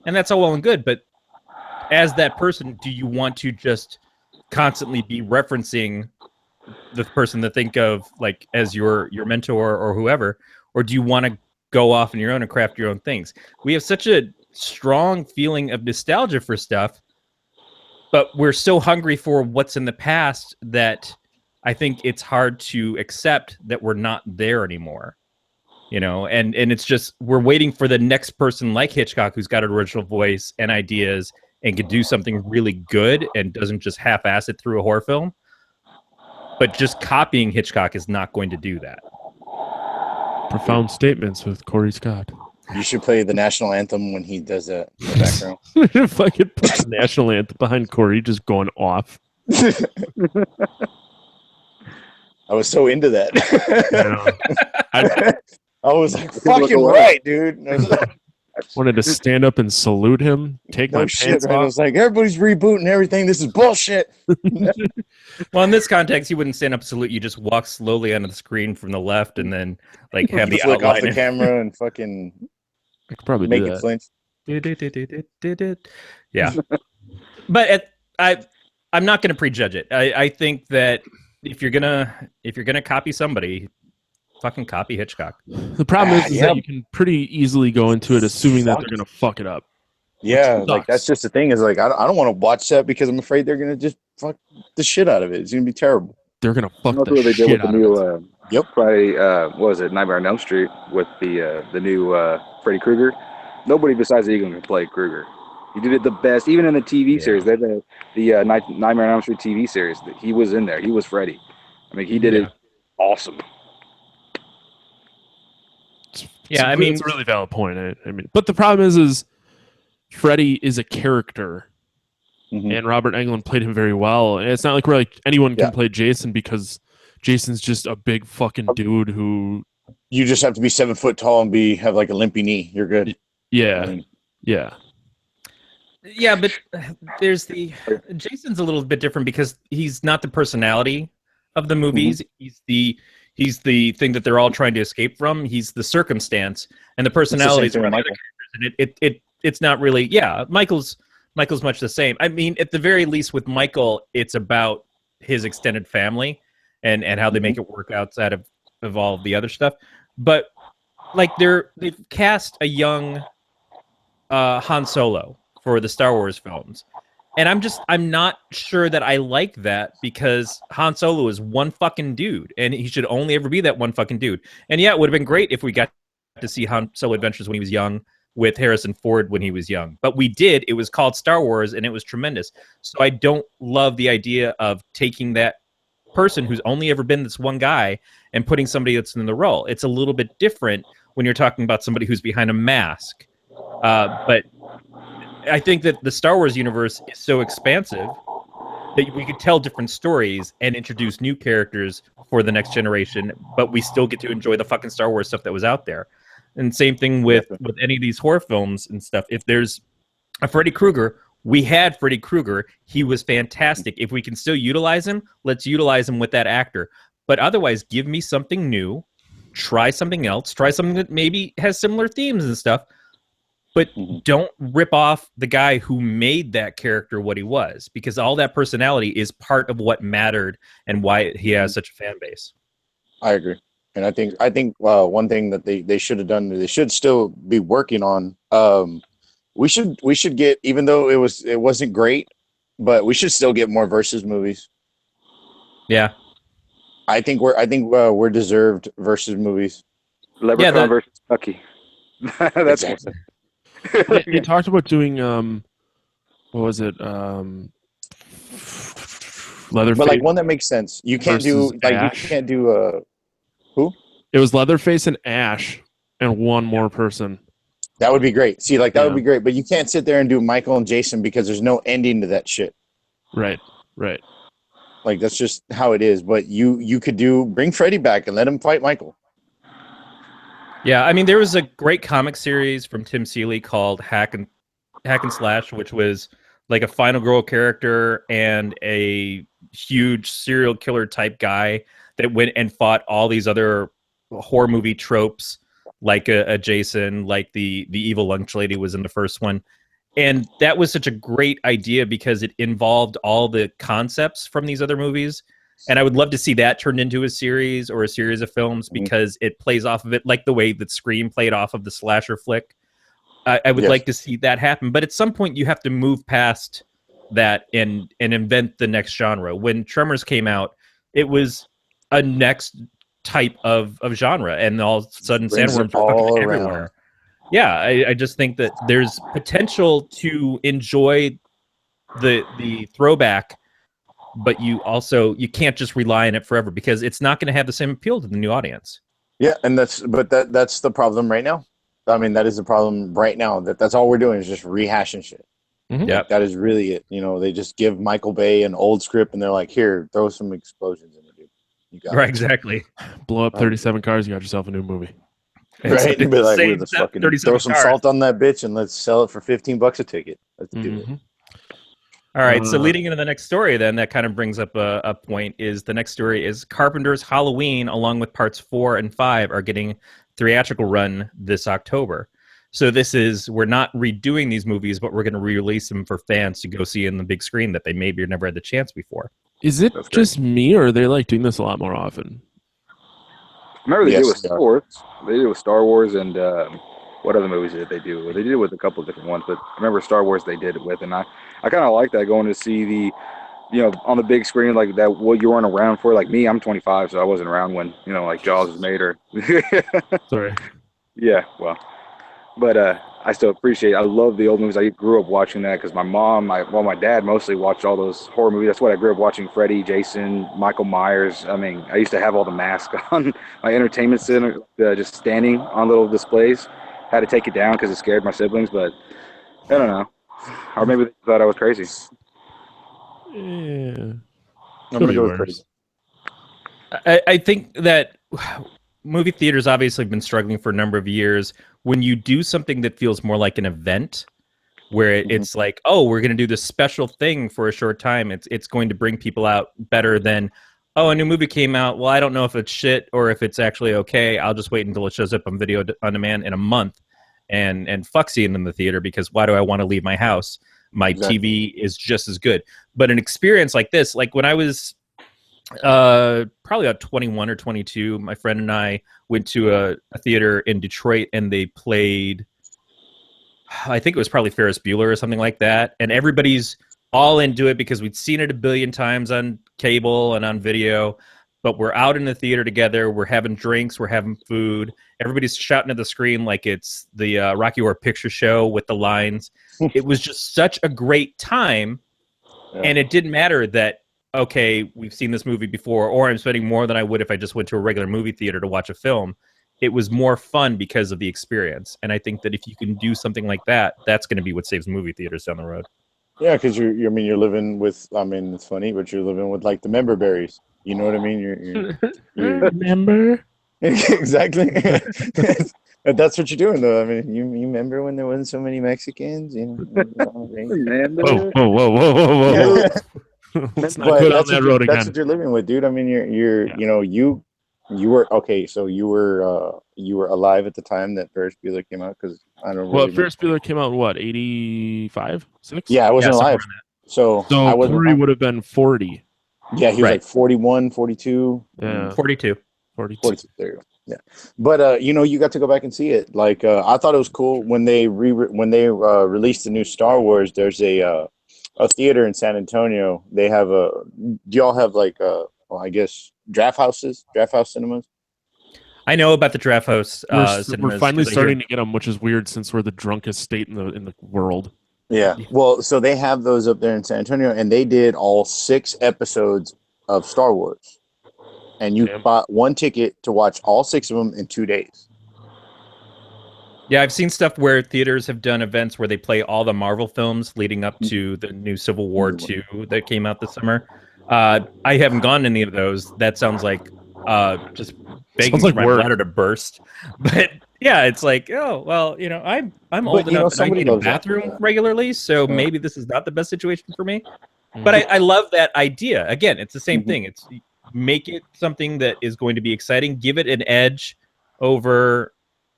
and that's all well and good, but as that person, do you want to just constantly be referencing the person that think of like as your mentor or whoever, or do you want to go off on your own and craft your own things? We have such a strong feeling of nostalgia for stuff, but we're so hungry for what's in the past that I think it's hard to accept that we're not there anymore. You know, and it's just we're waiting for the next person like Hitchcock who's got an original voice and ideas and can do something really good and doesn't just half-ass it through a horror film. But just copying Hitchcock is not going to do that. Profound statements with Corey Scott. You should play the national anthem when he does that in the background. Fucking put the national anthem behind Corey just going off. I was so into that. I was like, fucking right, dude. I wanted to stand up and salute him, take my pants off. I was like, everybody's rebooting everything. This is bullshit. Well, in this context, he wouldn't stand up and salute. You just walk slowly onto the screen from the left and then like have the outline off the camera and fucking I could probably make do it flinch. Yeah. But I'm not going to prejudge it. I think that if you're gonna copy somebody, fucking copy Hitchcock. The problem is that you can pretty easily go into it assuming that they're gonna fuck it up. Yeah, like that's just the thing. Is like I don't want to watch that because I'm afraid they're gonna just fuck the shit out of it. It's gonna be terrible. They're gonna fuck the shit out of it. Friday, what was it? Nightmare on Elm Street with the new Freddy Krueger. Nobody besides Egan can play Krueger. He did it the best, even in the TV series. They had the Nightmare on Elm Street TV series. He was in there. He was Freddy. I mean, he did it awesome. Yeah, I mean, it's a really valid point. I mean, but the problem is Freddy is a character, and Robert Englund played him very well. And it's not like we're like anyone can play Jason because Jason's just a big fucking dude who. You just have to be 7 foot tall and have like a limpy knee. You're good. Yeah, yeah. Yeah, but there's Jason's a little bit different because he's not the personality of the movies. He's the thing that they're all trying to escape from. He's the circumstance, and the personalities are the other characters. And it's not really. Yeah, Michael's much the same. I mean, at the very least, with Michael, it's about his extended family and how they make it work outside of all of the other stuff. But like they've cast a young Han Solo for the Star Wars films. And I'm not sure that I like that because Han Solo is one fucking dude and he should only ever be that one fucking dude. And yeah, it would have been great if we got to see Han Solo Adventures when he was young with Harrison Ford when he was young. But we did. It was called Star Wars and it was tremendous. So I don't love the idea of taking that person who's only ever been this one guy and putting somebody that's in the role. It's a little bit different when you're talking about somebody who's behind a mask. But I think that the Star Wars universe is so expansive that we could tell different stories and introduce new characters for the next generation, but we still get to enjoy the fucking Star Wars stuff that was out there. And same thing with any of these horror films and stuff. If there's a Freddy Krueger, we had Freddy Krueger. He was fantastic. If we can still utilize him, let's utilize him with that actor. But otherwise, give me something new. Try something else. Try something that maybe has similar themes and stuff. but don't rip off the guy who made that character what he was, because all that personality is part of what mattered and why he has such a fan base. I agree. And I think one thing that they should have done, they should still be working on. We should get, even though it wasn't great, but we should still get more versus movies. Yeah, I think we're deserved versus movies. Leprechaun versus Chucky. That's exactly. They talked about doing what was it? Leatherface, but like one that makes sense. You can't do Ash. You can't do who? It was Leatherface and Ash and one more person. That would be great. See, like that would be great, but you can't sit there and do Michael and Jason because there's no ending to that shit. Right. Like that's just how it is. But you could bring Freddy back and let him fight Michael. Yeah, I mean, there was a great comic series from Tim Seeley called Hack and Slash, which was like a Final Girl character and a huge serial killer type guy that went and fought all these other horror movie tropes, like a Jason, like the evil lunch lady was in the first one. And that was such a great idea because it involved all the concepts from these other movies. And I would love to see that turned into a series or a series of films because it plays off of it like the way that Scream played off of the slasher flick. I would like to see that happen. But at some point, you have to move past that and invent the next genre. When Tremors came out, it was a next type of genre. And all of a sudden, sandworms were fucking everywhere. Yeah, I just think that there's potential to enjoy the throwback, but you can't just rely on it forever because it's not going to have the same appeal to the new audience. Yeah, and that's the problem right now. I mean, that is the problem right now. That's all we're doing is just rehashing shit. Mm-hmm. Yeah, that is really it. You know, they just give Michael Bay an old script and they're like, "Here, throw some explosions in it, dude. You got right, it." Exactly. Blow up 37 cars, you got yourself a new movie. Right, be like, throw some salt on that bitch and let's sell it for $15 a ticket. Let's do it. All right, so leading into the next story, then that kind of brings up a point. Is the next story is Carpenter's Halloween, along with parts 4 and 5, are getting theatrical run this October. So we're not redoing these movies, but we're going to re-release them for fans to go see in the big screen that they maybe never had the chance before. Is it just me, or are they like doing this a lot more often? Remember they did with Star Wars. They did it with Star Wars and what other movies did they do? Well, they did it with a couple of different ones, but I remember Star Wars they did it with, and I kind of like that, going to see the, on the big screen like that. What you weren't around for, like me, I'm 25, so I wasn't around when like Jaws was made or. Sorry. Yeah, well, but I still appreciate it. I love the old movies. I grew up watching that because my mom, my dad mostly watched all those horror movies. That's what I grew up watching: Freddy, Jason, Michael Myers. I mean, I used to have all the masks on my entertainment center, just standing on little displays. Had to take it down because it scared my siblings, but I don't know. Or maybe they thought I was crazy. Yeah. I'm going to go with crazy. I think that movie theaters obviously have been struggling for a number of years. When you do something that feels more like an event, where it's like, oh, we're going to do this special thing for a short time, it's going to bring people out better than, oh, a new movie came out. Well, I don't know if it's shit or if it's actually okay. I'll just wait until it shows up on video on demand in a month and fuck seeing in the theater, because why do I want to leave my house? My TV is just as good. But an experience like this, like when I was probably about 21 or 22, my friend and I went to a theater in Detroit, and they played, I think it was probably Ferris Bueller or something like that. And everybody's all into it because we'd seen it a billion times on cable and on video, but we're out in the theater together. We're having drinks. We're having food. Everybody's shouting at the screen like it's the Rocky Horror Picture Show with the lines. It was just such a great time. Yeah. And it didn't matter that, okay, we've seen this movie before, or I'm spending more than I would if I just went to a regular movie theater to watch a film. It was more fun because of the experience. And I think that if you can do something like that, that's going to be what saves movie theaters down the road. Yeah, because you're living with, it's funny, but you're living with like the member berries. You know what I mean? You're member? Exactly. That's what you're doing, though. I mean, you remember when there wasn't so many Mexicans? Whoa. Let's not go down that road again. That's what you're living with, dude. I mean, you were okay. So you were alive at the time that Ferris Bueller came out, because I don't. Well, really Ferris Bueller came out in what, 85, 6? Yeah, I wasn't alive. So I wasn't Corey would have been 40. Yeah, he was like 41, 42. Yeah, 42. 42. There you go. Yeah, but you got to go back and see it. Like, I thought it was cool when they released the new Star Wars. There's a theater in San Antonio. They have do y'all have like I guess draft house cinemas? I know about the draft house. We're finally starting to get them, which is weird since we're the drunkest state in the world. Yeah. Well, so they have those up there in San Antonio, and they did all 6 episodes of Star Wars, and you bought one ticket to watch all 6 of them in 2 days. Yeah, I've seen stuff where theaters have done events where they play all the Marvel films leading up to the new Civil War 2 that came out this summer. I haven't gone to any of those. That sounds like just begging for my bladder to burst. But yeah, it's like, oh well, I'm old enough and I need a bathroom regularly, so maybe this is not the best situation for me. But I love that idea. Again, it's the same thing. It's make it something that is going to be exciting. Give it an edge over,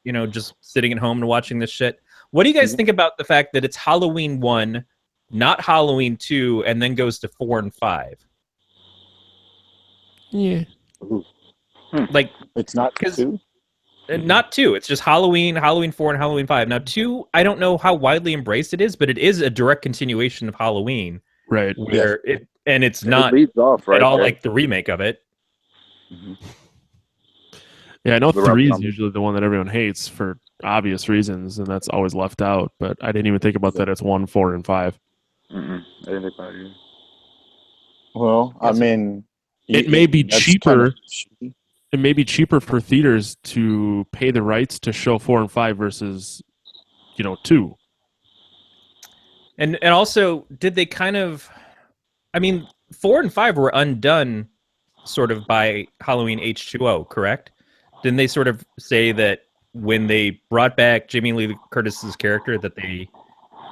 just sitting at home and watching this shit. What do you guys think about the fact that it's Halloween 1, not Halloween 2, and then goes to 4 and 5? Yeah. Like, it's not 2? Not 2. It's just Halloween 4, and Halloween 5. Now 2, I don't know how widely embraced it is, but it is a direct continuation of Halloween. Right. Where it's not leads off, right, at all like the remake of it. Yeah, I know 3 is usually the one that everyone hates for obvious reasons, and that's always left out. But I didn't even think about that. It's 1, 4, and 5. I didn't think about it. Well, I mean, it may be cheaper. It may be cheaper for theaters to pay the rights to show 4 and 5 versus, 2. And also, did they kind of? I mean, 4 and 5 were undone, sort of by Halloween H2O, correct? Didn't they sort of say that when they brought back Jamie Lee Curtis's character, that they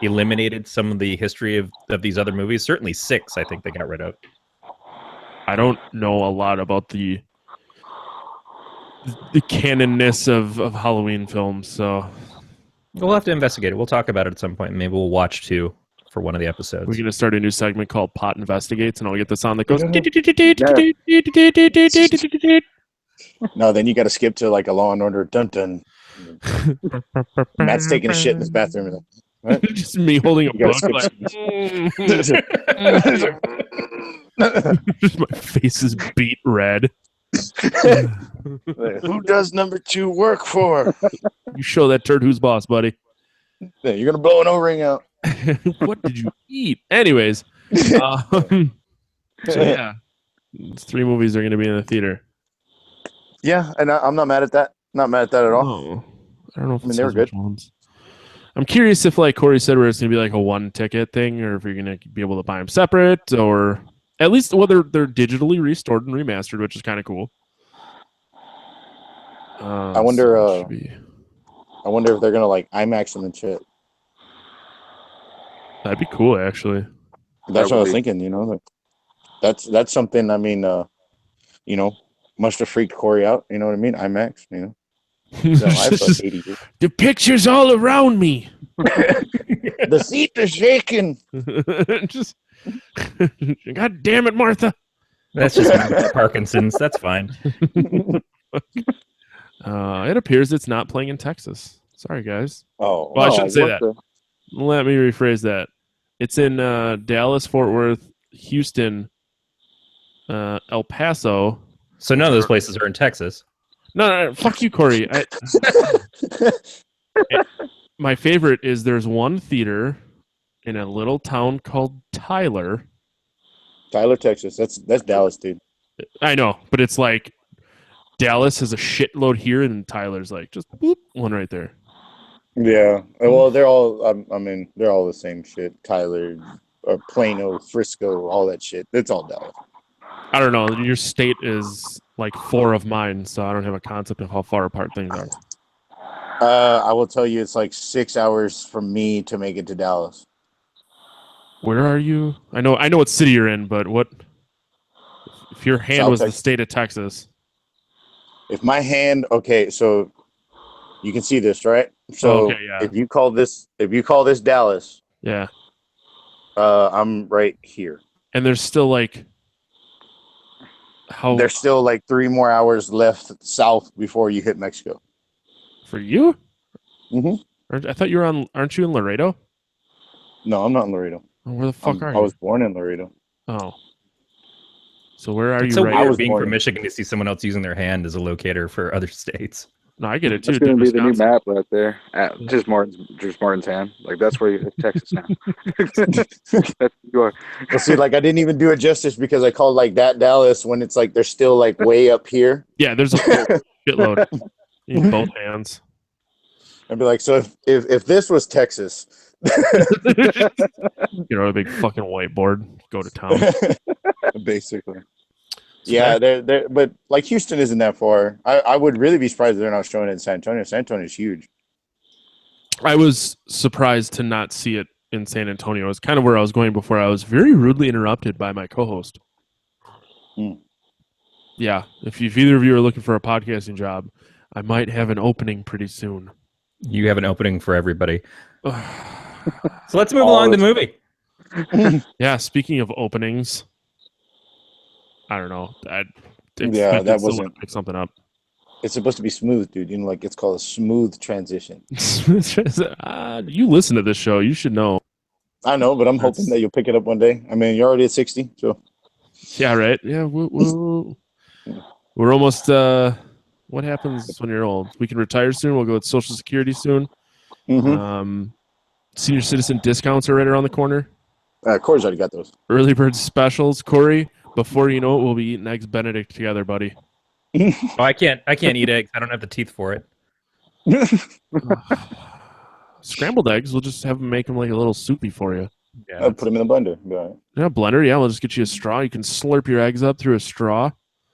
eliminated some of the history of these other movies? Certainly 6, I think they got rid of. I don't know a lot about the canonness of Halloween films, so we'll have to investigate it. We'll talk about it at some point, and maybe we'll watch 2 for one of the episodes. We're going to start a new segment called PoT Investigates, and I'll get the sound that goes... No, then you got to skip to like a Law and Order dun-dun. Matt's taking a shit in his bathroom. Right? Just me holding a book. Like, my face is beat red. Who does number 2 work for? You show that turd who's boss, buddy. Yeah, you're gonna blow an O-ring out. What did you eat? Anyways, so yeah, 3 movies are going to be in the theater. Yeah, and I'm not mad at that. Not mad at that at all. No. I don't know if they were good. Ones. I'm curious if, like Corey said, where it's going to be like a 1-ticket thing, or if you're going to be able to buy them separate, or at least whether they're digitally restored and remastered, which is kind of cool. I wonder. I wonder if they're gonna like IMAX them and shit. That'd be cool, actually. That's what I was thinking. That's something. I mean, must have freaked Corey out. You know what I mean? IMAX. The picture's all around me. The seat is shaking. Just, God damn it, Martha. That's just Parkinson's. That's fine. It appears it's not playing in Texas. Sorry, guys. Oh, well, I shouldn't say that. Let me rephrase that. It's in Dallas, Fort Worth, Houston, El Paso. So none of those places are in Texas. No, fuck you, Corey. My favorite is there's one theater in a little town called Tyler. Tyler, Texas. That's Dallas, dude. I know, but it's like Dallas has a shitload here, and Tyler's like just boop, one right there. Yeah. Well, they're all. I mean, they're all the same shit. Tyler, Plano, Frisco, all that shit. It's all Dallas. I don't know. Your state is like 4 of mine, so I don't have a concept of how far apart things are. I will tell you, it's like 6 hours from me to make it to Dallas. Where are you? I know what city you're in, but what? If your hand South was Texas. The state of Texas. If my hand, okay, so you can see this, right? So if you call this Dallas, yeah, I'm right here. And there's still like there's still like 3 more hours left south before you hit Mexico. For you? Mm-hmm. I thought you were on. Aren't you in Laredo? No, I'm not in Laredo. Oh, where the fuck are you? I was born in Laredo. Oh. So where are you? So right weird being from Michigan to see someone else using their hand as a locator for other states. No, I get it too. It's going to be the new map right there. Just Martin's hand. Like that's where you're Texas now. That's you are. Well, see, like I didn't even do it justice because I called like that Dallas when it's like they're still like way up here. Yeah, there's a shitload in both hands. I'd be like, so if this was Texas, you know, a big fucking whiteboard, go to town. Basically. So yeah, they're but like Houston isn't that far. I would really be surprised if they're not showing it in San Antonio. San Antonio is huge. I was surprised to not see it in San Antonio. It was kind of where I was going before I was very rudely interrupted by my co-host. Yeah, if either of you are looking for a podcasting job, I might have an opening pretty soon. You have an opening for everybody. So let's move along to the movie. Yeah, speaking of openings, I don't know. That wasn't pick something up. It's supposed to be smooth, dude. You know, like it's called a smooth transition. You listen to this show, you should know. I know, but I'm hoping that you'll pick it up one day. I mean, you're already at 60, so. Yeah, right. Yeah, we're almost. What happens when you're old? We can retire soon. We'll go with Social Security soon. Mm-hmm. Senior citizen discounts are right around the corner. Corey's already got those. Early bird specials, Corey. Before you know it, we'll be eating eggs Benedict together, buddy. I can't eat eggs. I don't have the teeth for it. Scrambled eggs, we'll just have them make them like a little soupy for you. Yeah, I'll put them in the blender. Yeah, blender. Yeah, we'll just get you a straw. You can slurp your eggs up through a straw.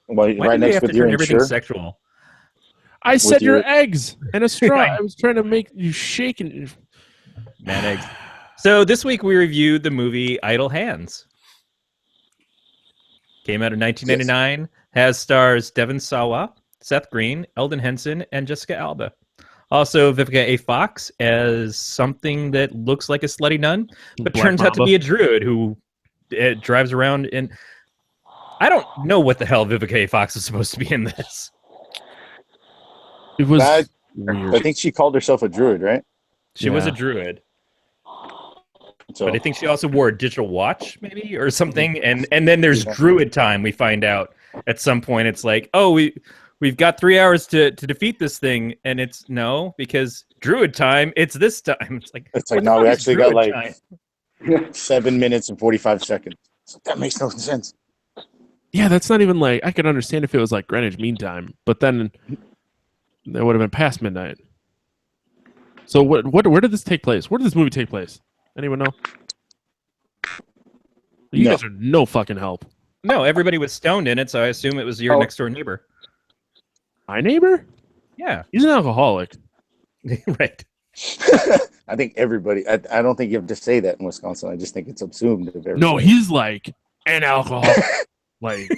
Why right next to your everything sexual? I said your eggs and a straw. I was trying to make you shake and mad eggs. So this week we reviewed the movie Idle Hands. Came out in 1999. Yes. Has stars Devon Sawa, Seth Green, Eldon Henson, and Jessica Alba. Also, Vivica A. Fox as something that looks like a slutty nun, but turns out to be a druid who drives around in... I don't know what the hell Vivica A. Fox is supposed to be in this. It was weird. I think she called herself a druid, right? She was a druid. So. But I think she also wore a digital watch, maybe, or something. And then there's druid time, we find out. At some point, it's like, oh, we've got 3 hours to defeat this thing. And it's no, because druid time, it's this time. It's like no, we actually got like 7 minutes and 45 seconds. That makes no sense. Yeah, that's not even like, I could understand if it was like Greenwich Mean Time, but then that would have been past midnight. So where did this take place? Where did this movie take place? Anyone know? You guys are no fucking help. No, everybody was stoned in it, so I assume it was your next door neighbor. My neighbor? Yeah. He's an alcoholic. Right. I think everybody, I don't think you have to say that in Wisconsin. I just think it's assumed. No, he's like an alcoholic. Like,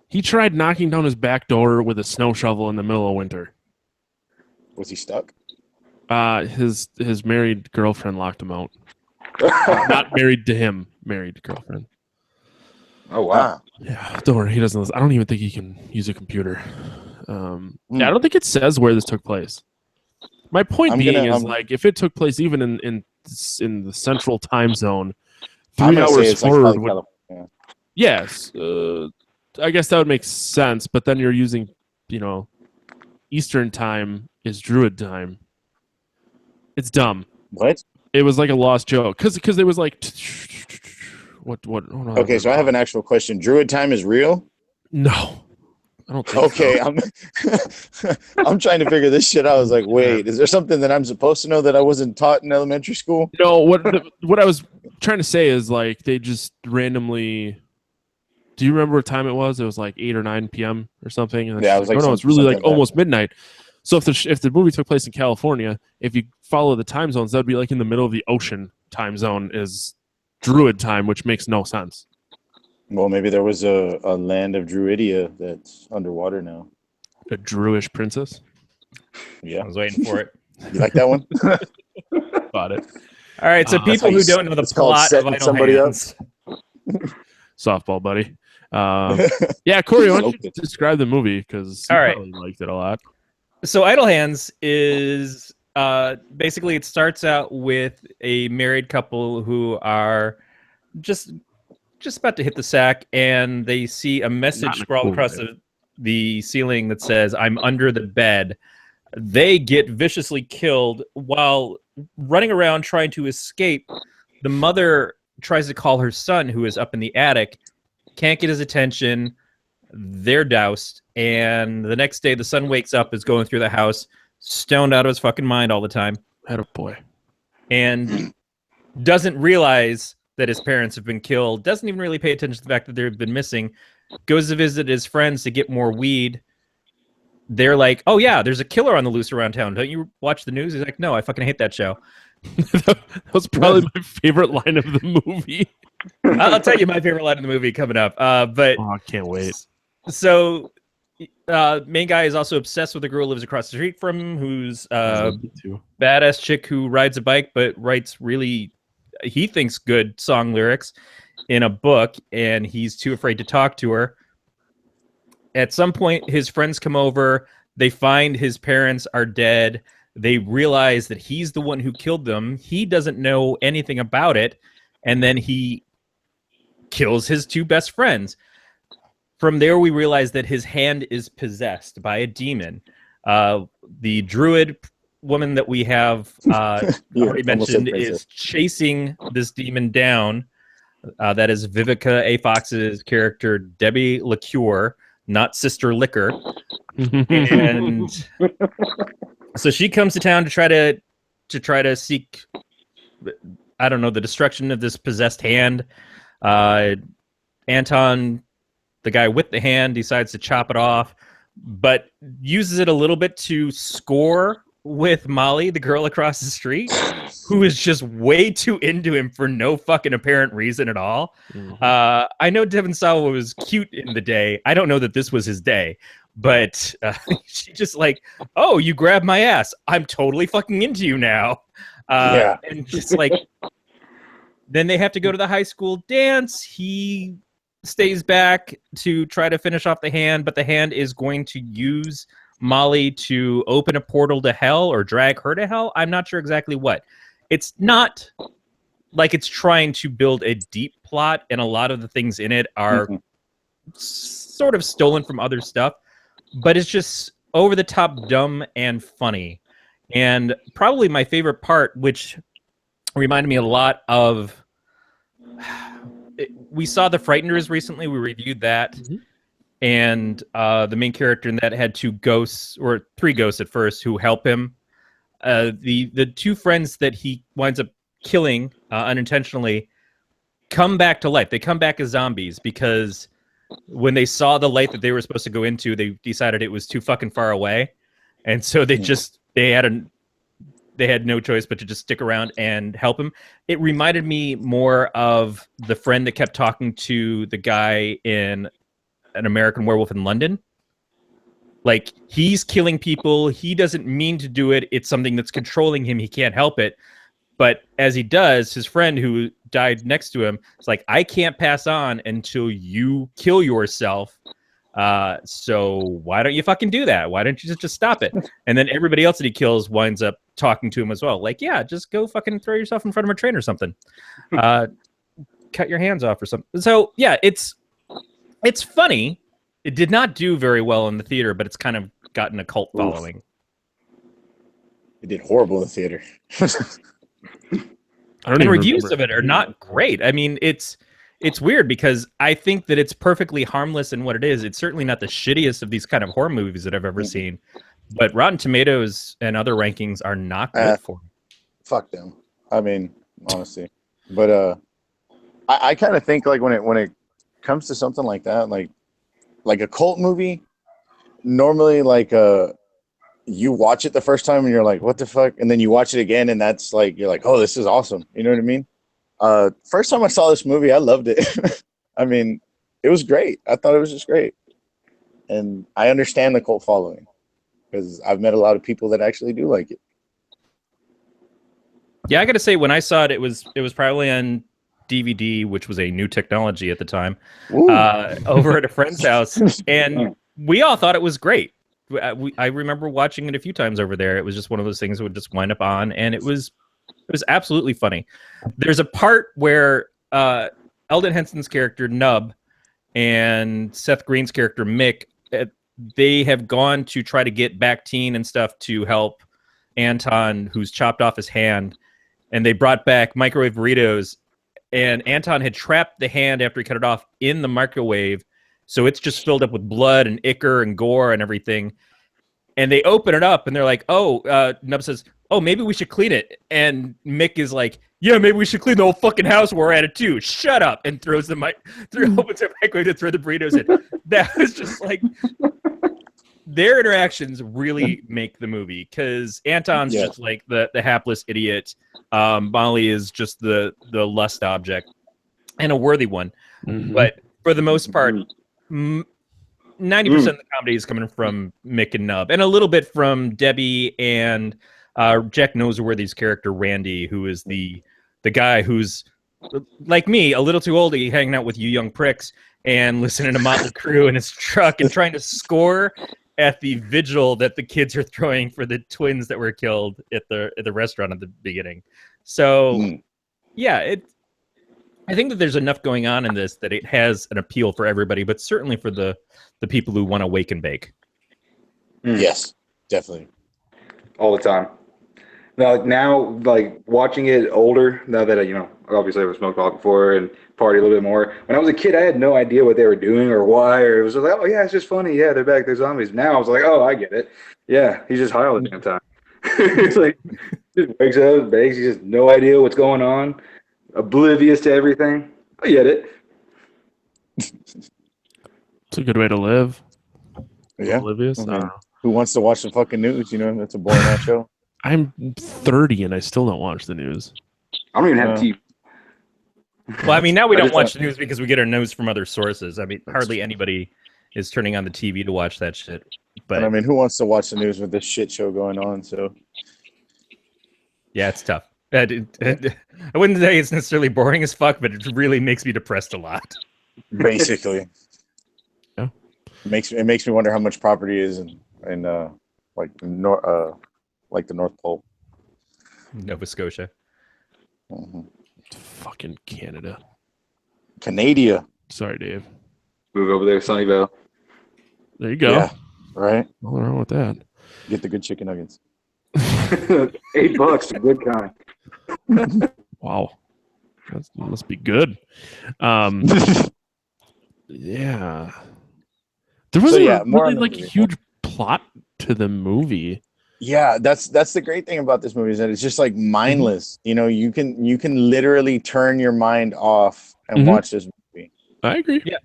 he tried knocking down his back door with a snow shovel in the middle of winter. Was he stuck? His married girlfriend locked him out. Not married to him, married girlfriend. Oh wow! Yeah, don't worry, he doesn't listen. I don't even think he can use a computer. Yeah, I don't think it says where this took place. My point is like if it took place even in the central time zone, 3 hours forward would. Yes, I guess that would make sense. But then you're using, Eastern time is Druid time. It's dumb. What? It was like a lost joke because it was like what? Okay, so I have an actual question. Druid time is real? No, I don't think. Okay, so. I'm trying to figure this shit out. I was like, wait, is there something that I'm supposed to know that I wasn't taught in elementary school? No, what I was trying to say is like they just randomly. Do you remember what time it was? It was like 8 or 9 p.m. or something. And yeah, it was like it's really like almost midnight. So if the movie took place in California, if you follow the time zones, that'd be like in the middle of the ocean. Time zone is Druid time, which makes no sense. Well, maybe there was a land of Druidia that's underwater now. A Druish princess. Yeah, I was waiting for it. You like that one? Bought it. All right, so people who don't know the plot of Idle Hands. Softball, buddy. Yeah, Corey, why don't you describe the movie? Because you probably liked it a lot. So Idle Hands is basically, it starts out with a married couple who are just about to hit the sack, and they see a message scrawled across the ceiling that says, "I'm under the bed." They get viciously killed while running around trying to escape. The mother tries to call her son, who is up in the attic, can't get his attention. They're doused, and the next day the son wakes up, is going through the house, stoned out of his fucking mind all the time. Attaboy. And doesn't realize that his parents have been killed, doesn't even really pay attention to the fact that they've been missing, goes to visit his friends to get more weed. They're like, "Oh yeah, there's a killer on the loose around town. Don't you watch the news?" He's like, "No, I fucking hate that show." That was probably my favorite line of the movie. I'll tell you my favorite line of the movie coming up. But I can't wait. So, main guy is also obsessed with a girl who lives across the street from him, who's badass chick who rides a bike but writes really, he thinks, good song lyrics in a book, and he's too afraid to talk to her. At some point, his friends come over. They find his parents are dead. They realize that he's the one who killed them. He doesn't know anything about it. And then he kills his two best friends. From there, we realize that his hand is possessed by a demon. The druid woman that we have already mentioned is chasing this demon down. That is Vivica A. Fox's character, Debbie LaCure, not Sister Liquor. And so she comes to town to try to seek, I don't know, the destruction of this possessed hand. Anton, the guy with the hand, decides to chop it off, but uses it a little bit to score with Molly, the girl across the street, who is just way too into him for no fucking apparent reason at all. Mm-hmm. I know Devon Sawa was cute in the day. I don't know that this was his day, but she just like, "Oh, you grabbed my ass. I'm totally fucking into you now." And just like, then they have to go to the high school dance. He stays back to try to finish off the hand, but the hand is going to use Molly to open a portal to hell or drag her to hell. I'm not sure exactly what. It's not like it's trying to build a deep plot, and a lot of the things in it are sort of stolen from other stuff, but it's just over the top dumb and funny. And probably my favorite part, which reminded me a lot of, we saw The Frighteners recently. We reviewed that. Mm-hmm. And the main character in that had two ghosts, or three ghosts at first, who help him. The two friends that he winds up killing unintentionally come back to life. They come back as zombies because when they saw the light that they were supposed to go into, they decided it was too fucking far away, and so they had no choice but to just stick around and help him. It reminded me more of the friend that kept talking to the guy in An American Werewolf in London. Like, he's killing people. He doesn't mean to do it. It's something that's controlling him. He can't help it. But as he does, his friend who died next to him is like, "I can't pass on until you kill yourself. So why don't you fucking do that? Why don't you just stop it?" And then everybody else that he kills winds up talking to him as well. Like, "Yeah, just go fucking throw yourself in front of a train or something. Cut your hands off or something." So yeah, it's funny. It did not do very well in the theater, but it's kind of gotten a cult following. It did horrible in the theater. And reviews of it are not great. I mean, it's weird because I think that it's perfectly harmless in what it is. It's certainly not the shittiest of these kind of horror movies that I've ever seen. But Rotten Tomatoes and other rankings are not good for them. Fuck them. I mean, honestly. But I kind of think like when it comes to something like that, like a cult movie, normally like you watch it the first time and you're like, "What the fuck?" And then you watch it again and that's like, you're like, "Oh, this is awesome." You know what I mean? First time I saw this movie, I loved it. I mean, it was great. I thought it was just great. and I understand the cult following because I've met a lot of people that actually do like it. Yeah, I got to say, when I saw it, it was probably on DVD, which was a new technology at the time, over at a friend's house, and we all thought it was great. I remember watching it a few times over there. It was just one of those things that would just wind up on, and it was absolutely funny. There's a part where Eldon Henson's character Nub and Seth Green's character Mick, they have gone to try to get Bactine and stuff to help Anton, who's chopped off his hand, and they brought back microwave burritos, and Anton had trapped the hand after he cut it off in the microwave, so it's just filled up with blood and ichor and gore and everything. And they open it up, and they're like, "Oh," Nub says, "Oh, maybe we should clean it." And Mick is like, "Yeah, maybe we should clean the whole fucking house where we're at it too. Shut up!" And throws the opens the microwave to throw the burritos in. That was just like, their interactions really make the movie, because Anton's just like the hapless idiot. Molly is just the lust object, and a worthy one. Mm-hmm. But for the most part, 90% of the comedy is coming from Mick and Nub, and a little bit from Debbie and Jack Noseworthy's character Randy, who is the guy who's like me, a little too old to be hanging out with you young pricks and listening to Motley Crue in his truck and trying to score at the vigil that the kids are throwing for the twins that were killed at the restaurant at the beginning. So yeah, I think that there's enough going on in this that it has an appeal for everybody, but certainly for the people who want to wake and bake. Yes, definitely. All the time. Now, watching it older, now that obviously I was smoked pot before and party a little bit more. When I was a kid, I had no idea what they were doing or why, or it was like, oh yeah, it's just funny. Yeah, they're back, they're zombies. Now I was like, oh, I get it. Yeah, he's just high all the damn time. It's like, just wakes up, bakes, he just no idea what's going on, oblivious to everything. I get it. It's a good way to live. Yeah. Oblivious. I don't know. Who wants to watch the fucking news? That's a boring ass show. I'm 30 and I still don't watch the news. I don't even have TV. Well, I mean, now we don't watch the news because we get our news from other sources. I mean, hardly anybody is turning on the TV to watch that shit. But I mean, who wants to watch the news with this shit show going on? So, yeah, it's tough. I wouldn't say it's necessarily boring as fuck, but it really makes me depressed a lot. Basically, yeah. It makes me wonder how much property is in like the North Pole, Nova Scotia. Mm-hmm. Fucking Canada. Sorry, Dave. Move over there, Sunnyvale. There you go. Yeah, right. Nothing wrong with that. Get the good chicken nuggets. $8, a good kind. Wow, that must be good. Yeah. There wasn't really a huge plot to the movie. Yeah, that's the great thing about this movie, is that it's just like mindless. You can literally turn your mind off and watch this movie. I agree. Yeah,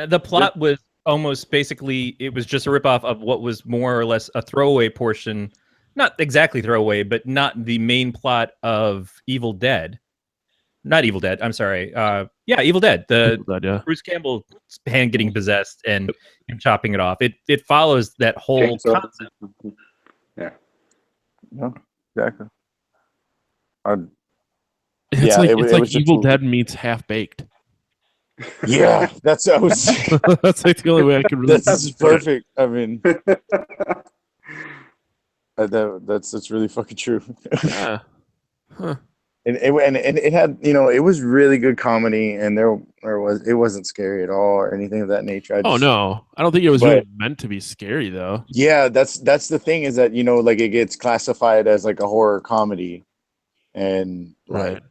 the plot was almost basically, it was just a ripoff of what was more or less a throwaway portion, not exactly throwaway, but not the main plot of Evil Dead. Not Evil Dead. I'm sorry. Evil Dead. Bruce Campbell's hand getting possessed and him chopping it off. It follows that whole concept. Yeah. No, exactly. It's like Evil Dead meets Half Baked. Yeah, that's like the only way I can really. That's perfect. I mean, that's really fucking true. Yeah. Huh. And it had, it was really good comedy, and it wasn't scary at all or anything of that nature. Oh no, I don't think it was really meant to be scary though. Yeah, that's the thing, is that it gets classified as like a horror comedy, and right.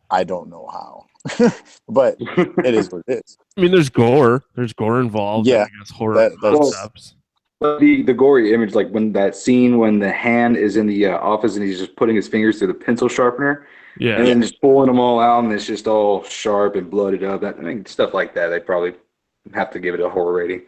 I don't know how, but it is what it is. I mean, there's gore involved. Yeah, I guess horror concepts. But the gory image, like when the hand is in the office and he's just putting his fingers through the pencil sharpener, and then just pulling them all out, and it's just all sharp and blooded up. Stuff like that, they probably have to give it a horror rating.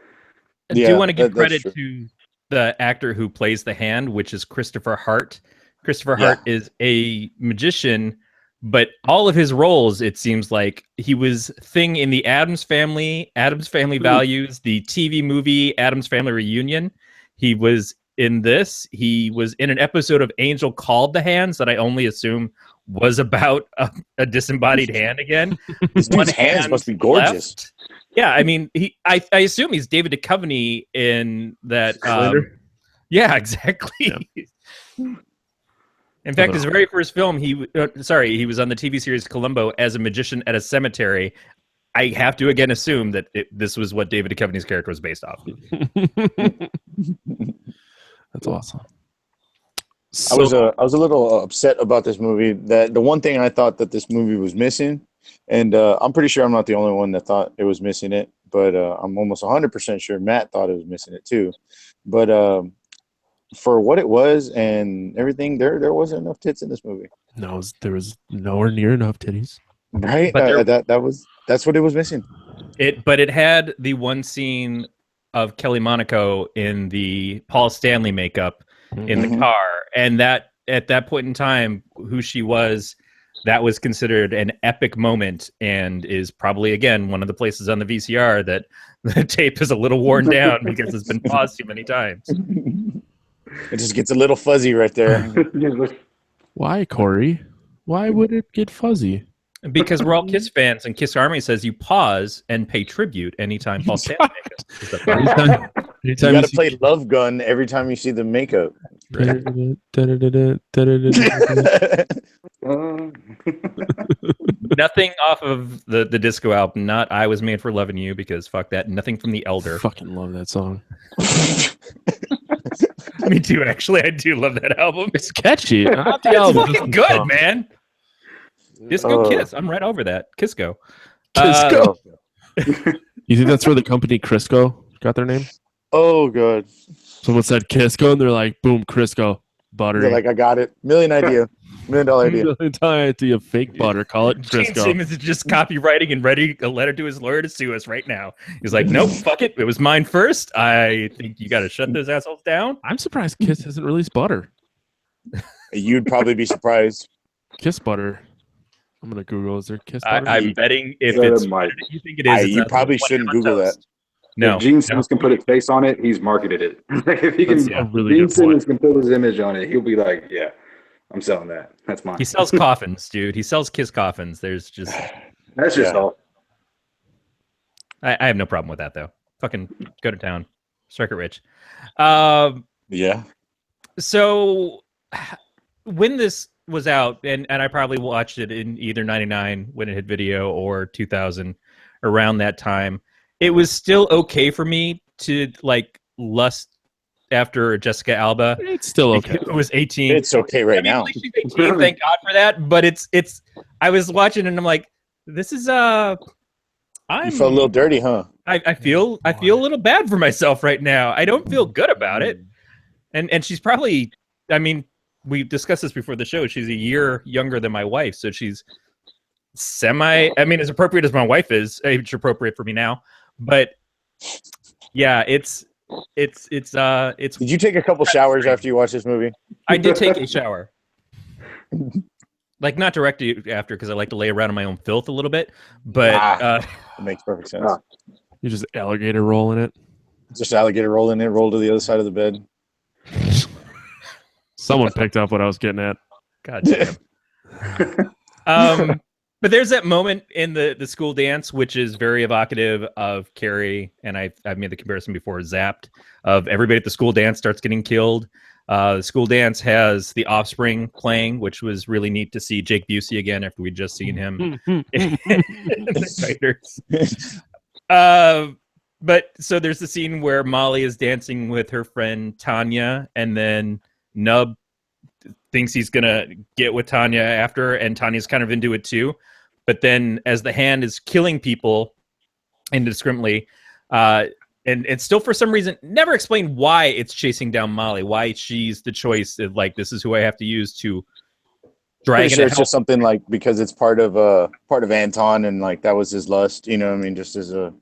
I do want to give credit to the actor who plays the hand, which is Christopher Hart. Christopher Hart is a magician But all of his roles, it seems like he was Thing in the Addams Family Values, the TV movie Addams Family Reunion. He was in this. He was in an episode of Angel Called the Hands that I only assume was about a disembodied hand again. His dude's hands must be gorgeous. Left. Yeah, I mean, I assume he's David Duchovny in that. Yeah, exactly. Yeah. In fact, his very first film, he was on the TV series Columbo as a magician at a cemetery. I have to again assume that this was what David Duchovny's character was based off. That's awesome. So, I was a little upset about this movie. That the one thing I thought that this movie was missing, and I'm pretty sure I'm not the only one that thought it was missing it, but I'm almost 100% sure Matt thought it was missing it too. But for what it was and everything, there wasn't enough tits in this movie. No, there was nowhere near enough titties. Right? That's what it was missing. But it had the one scene of Kelly Monaco in the Paul Stanley makeup in the car, and that at that point in time, who she was, that was considered an epic moment, and is probably again one of the places on the VCR that the tape is a little worn down because it's been paused too many times. It just gets a little fuzzy right there. Why, Corey? Why would it get fuzzy? Because we're all Kiss fans, and Kiss Army says you pause and pay tribute anytime Paul Stanley makes it. You got to play Love Gun every time you see the makeup. Nothing off of the disco album, not I Was Made for Loving You, because fuck that. Nothing from The Elder. Fucking love that song. Me too, actually. I do love that album. It's catchy. It's fucking good, man. Disco Kiss. I'm right over that. Kisco. Kisco. You think that's where the company Crisco got their name? Oh, good. Someone said Kisco, and they're like, boom, Crisco. Butter. They're like, I got it. $1 million idea. $1 million idea. $1 million idea. Fake butter. Call it Crisco. Gene Simmons is just copywriting and writing a letter to his lawyer to sue us right now. He's like, nope, fuck it. It was mine first. I think you got to shut those assholes down. I'm surprised Kiss hasn't released butter. You'd probably be surprised. Kiss butter. I'm going to Google. Is there Kiss butter? I'm betting if it's what you think it is. You probably shouldn't Google that. No. If Gene Simmons can put his face on it, he's marketed it. If he can, really Gene Simmons can put his image on it, he'll be like, yeah, I'm selling that. That's mine. He sells coffins, dude. He sells Kiss coffins. There's just... That's just all. I have no problem with that, though. Fucking go to town. Strike it rich. Yeah. So when this was out, and I probably watched it in either 99 when it hit video or 2000 around that time, it was still okay for me to like lust after Jessica Alba. It's still okay. It was 18. It's okay right now. She's 18, thank God for that. But it's I was watching and I'm like, this is you felt a little dirty, huh? I feel a little bad for myself right now. I don't feel good about it. And she's probably, I mean, we discussed this before the show. She's a year younger than my wife, so she's as appropriate as my wife is, age appropriate for me now. But yeah, it's Did you take a couple showers after you watched this movie? I did take a shower. Like, not directly after, because I like to lay around in my own filth a little bit. But it makes perfect sense. You just alligator roll in it. Just alligator roll in it, roll to the other side of the bed. Someone picked up what I was getting at. God damn. But there's that moment in the school dance, which is very evocative of Carrie, and I've made the comparison before, Zapped, of everybody at the school dance starts getting killed. The school dance has The Offspring playing, which was really neat to see Jake Busey again after we'd just seen him in the Fighters. But so there's the scene where Molly is dancing with her friend Tanya, and then Nub thinks he's gonna get with Tanya after, and Tanya's kind of into it too. But then as the hand is killing people indiscriminately, and still for some reason never explained why it's chasing down Molly, why she's the choice of, like, this is who I have to use to drag sure it's just something like because it's part of Anton, and like that was his lust, you know what I mean, just as a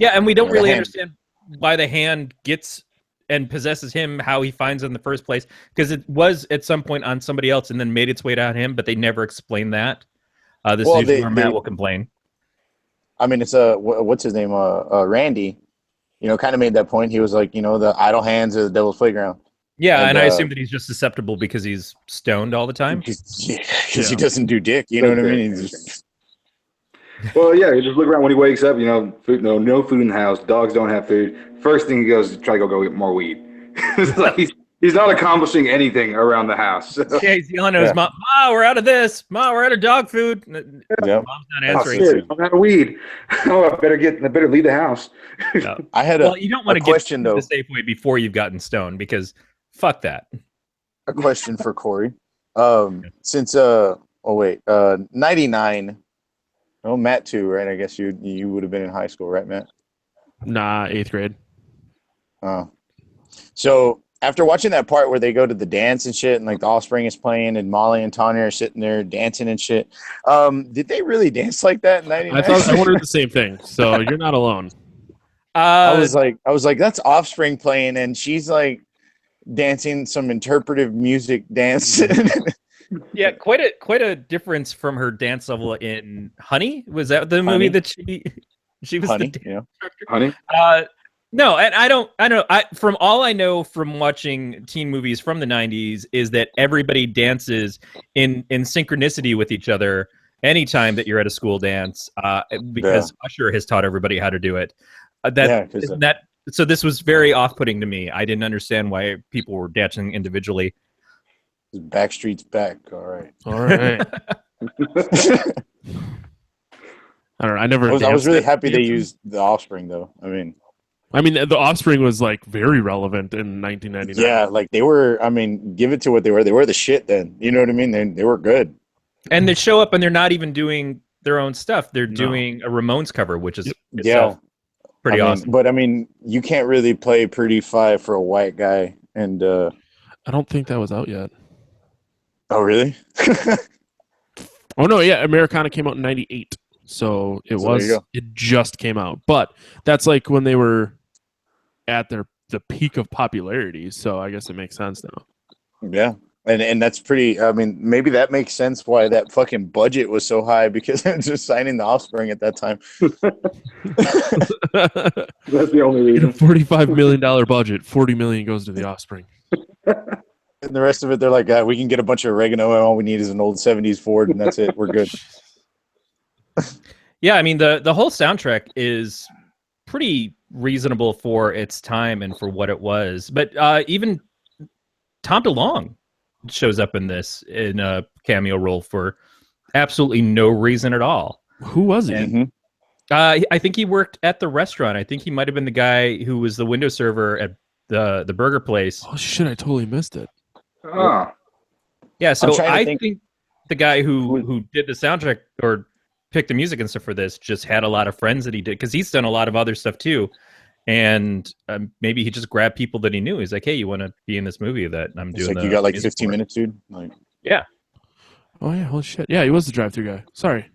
and we don't really understand why the hand gets and possesses him, how he finds it in the first place, because it was at some point on somebody else and then made its way down him, but they never explained that. This is usually where Matt will complain. I mean, it's what's his name? Randy. Kind of made that point. He was like, the idle hands are the devil's playground. Yeah, and I assume that he's just susceptible because he's stoned all the time. Because he doesn't do dick. You know what I mean? Well, yeah, you just look around when he wakes up. Food, no food in the house. Dogs don't have food. First thing he goes to try to go get more weed. It's like he's not accomplishing anything around the house. So. Yeah, he's yelling at his mom, "Ma, we're out of this. Ma, we're out of dog food." Yep. Mom's not answering. I'm out of weed. Oh, I better leave the house. No. I had you don't want to get to the Safeway before you've gotten stoned, because fuck that. A question for Corey. Since 99. Oh, Matt too, right? I guess you would have been in high school, right, Matt? Nah, 8th grade. Oh. So after watching that part where they go to the dance and shit, and like the Offspring is playing, and Molly and Tanya are sitting there dancing and shit, did they really dance like that in 99? I wondered the same thing. So you're not alone. I was like, that's Offspring playing, and she's like dancing some interpretive music dance. Yeah, quite a difference from her dance level in Honey. Was that the movie that she was Honey, the dance director? Honey? No, and I don't. From all I know from watching teen movies from the 90s is that everybody dances in synchronicity with each other anytime that you're at a school dance, because Usher has taught everybody how to do it. So this was very off-putting to me. I didn't understand why people were dancing individually. Backstreet's back. All right. I don't know. I was really happy they used the Offspring, though. I mean, the Offspring was like very relevant in 1999. Yeah, like they were. I mean, give it to what they were. They were the shit then. You know what I mean? They were good. And they show up, and they're not even doing their own stuff. They're doing a Ramones cover, which is itself pretty awesome. But I mean, you can't really play "Pretty Fly" for a white guy, and I don't think that was out yet. Oh, really? Oh no, yeah, Americana came out in 98. So it just came out. But that's like when they were at the peak of popularity, so I guess it makes sense now. Yeah. And that's pretty, I mean, maybe that makes sense why that fucking budget was so high, because just signing the Offspring at that time. That's the only reason. $45 million budget, $40 million goes to the Offspring. And the rest of it, they're like, we can get a bunch of oregano, and all we need is an old 70s Ford, and that's it. We're good. Yeah, I mean, the whole soundtrack is pretty reasonable for its time and for what it was. But even Tom DeLonge shows up in this in a cameo role for absolutely no reason at all. Who was he? I think he worked at the restaurant. I think he might have been the guy who was the window server at the burger place. Oh shit! I totally missed it. Yeah, so I think the guy who did the soundtrack or picked the music and stuff for this just had a lot of friends that he did, because he's done a lot of other stuff too. And maybe he just grabbed people that he knew. He's like, "Hey, you want to be in this movie that I'm doing?" It's like, you got like 15 minutes, dude. Like, yeah. Oh yeah, holy shit! Yeah, he was the drive-thru guy. Sorry,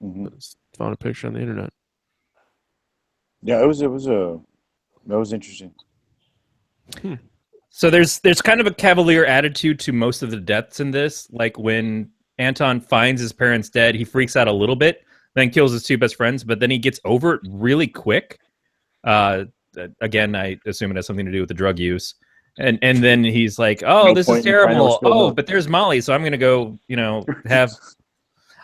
found a picture on the internet. Yeah, that was interesting. So there's kind of a cavalier attitude to most of the deaths in this. Like when Anton finds his parents dead, he freaks out a little bit, then kills his two best friends, but then he gets over it really quick. Again, I assume it has something to do with the drug use. And then he's like, "Oh, this is terrible. Oh, but there's Molly, so I'm going to go, have..."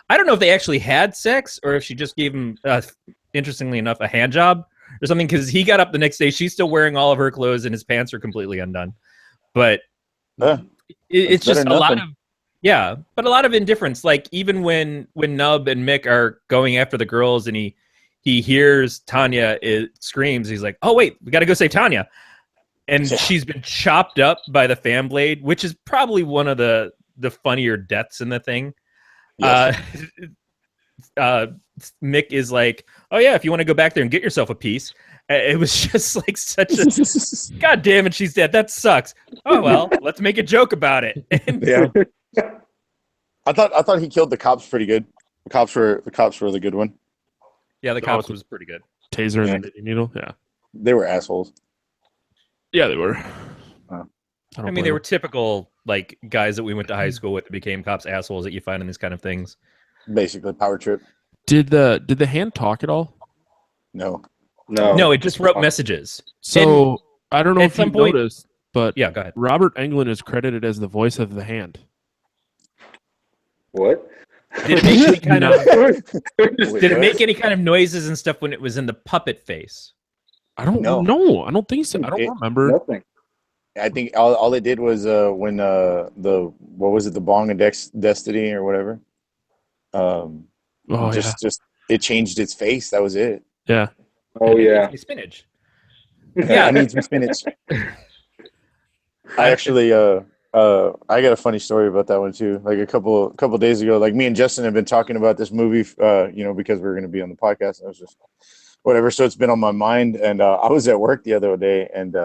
I don't know if they actually had sex or if she just gave him, interestingly enough, a hand job or something, because he got up the next day. She's still wearing all of her clothes and his pants are completely undone. But it's just a lot of... Yeah, but a lot of indifference. Like even when Nub and Mick are going after the girls and he hears Tanya screams, he's like, "Oh wait, we got to go save Tanya," and she's been chopped up by the fan blade, which is probably one of the funnier deaths in the thing. Yes. Mick is like, "Oh yeah, if you want to go back there and get yourself a piece." It was just like such a God damn it, she's dead. That sucks. Oh well, let's make a joke about it. Yeah. I thought he killed the cops pretty good. The cops were the good one. Yeah, the cops was pretty good. Taser and the needle. Yeah, they were assholes. Yeah, they were. I mean, they were typical like guys that we went to high school with that became cops, assholes that you find in these kind of things. Basically, power trip. Did the hand talk at all? No. It just wrote messages. So and I don't know if you noticed, but yeah, go ahead. Robert Englund is credited as the voice of the hand. What? Did it make any kind of did it make any kind of noises and stuff when it was in the puppet face? I don't know. I don't think so. I don't remember. Nothing. I think all it did was when the what was it, the Bong of Destiny or whatever. Just it changed its face. That was it. Yeah. Oh yeah. Spinach. Yeah, I need some spinach. I actually I got a funny story about that one too. Like a couple days ago, like me and Justin have been talking about this movie, because we were going to be on the podcast. And I was just whatever. So it's been on my mind, and I was at work the other day, and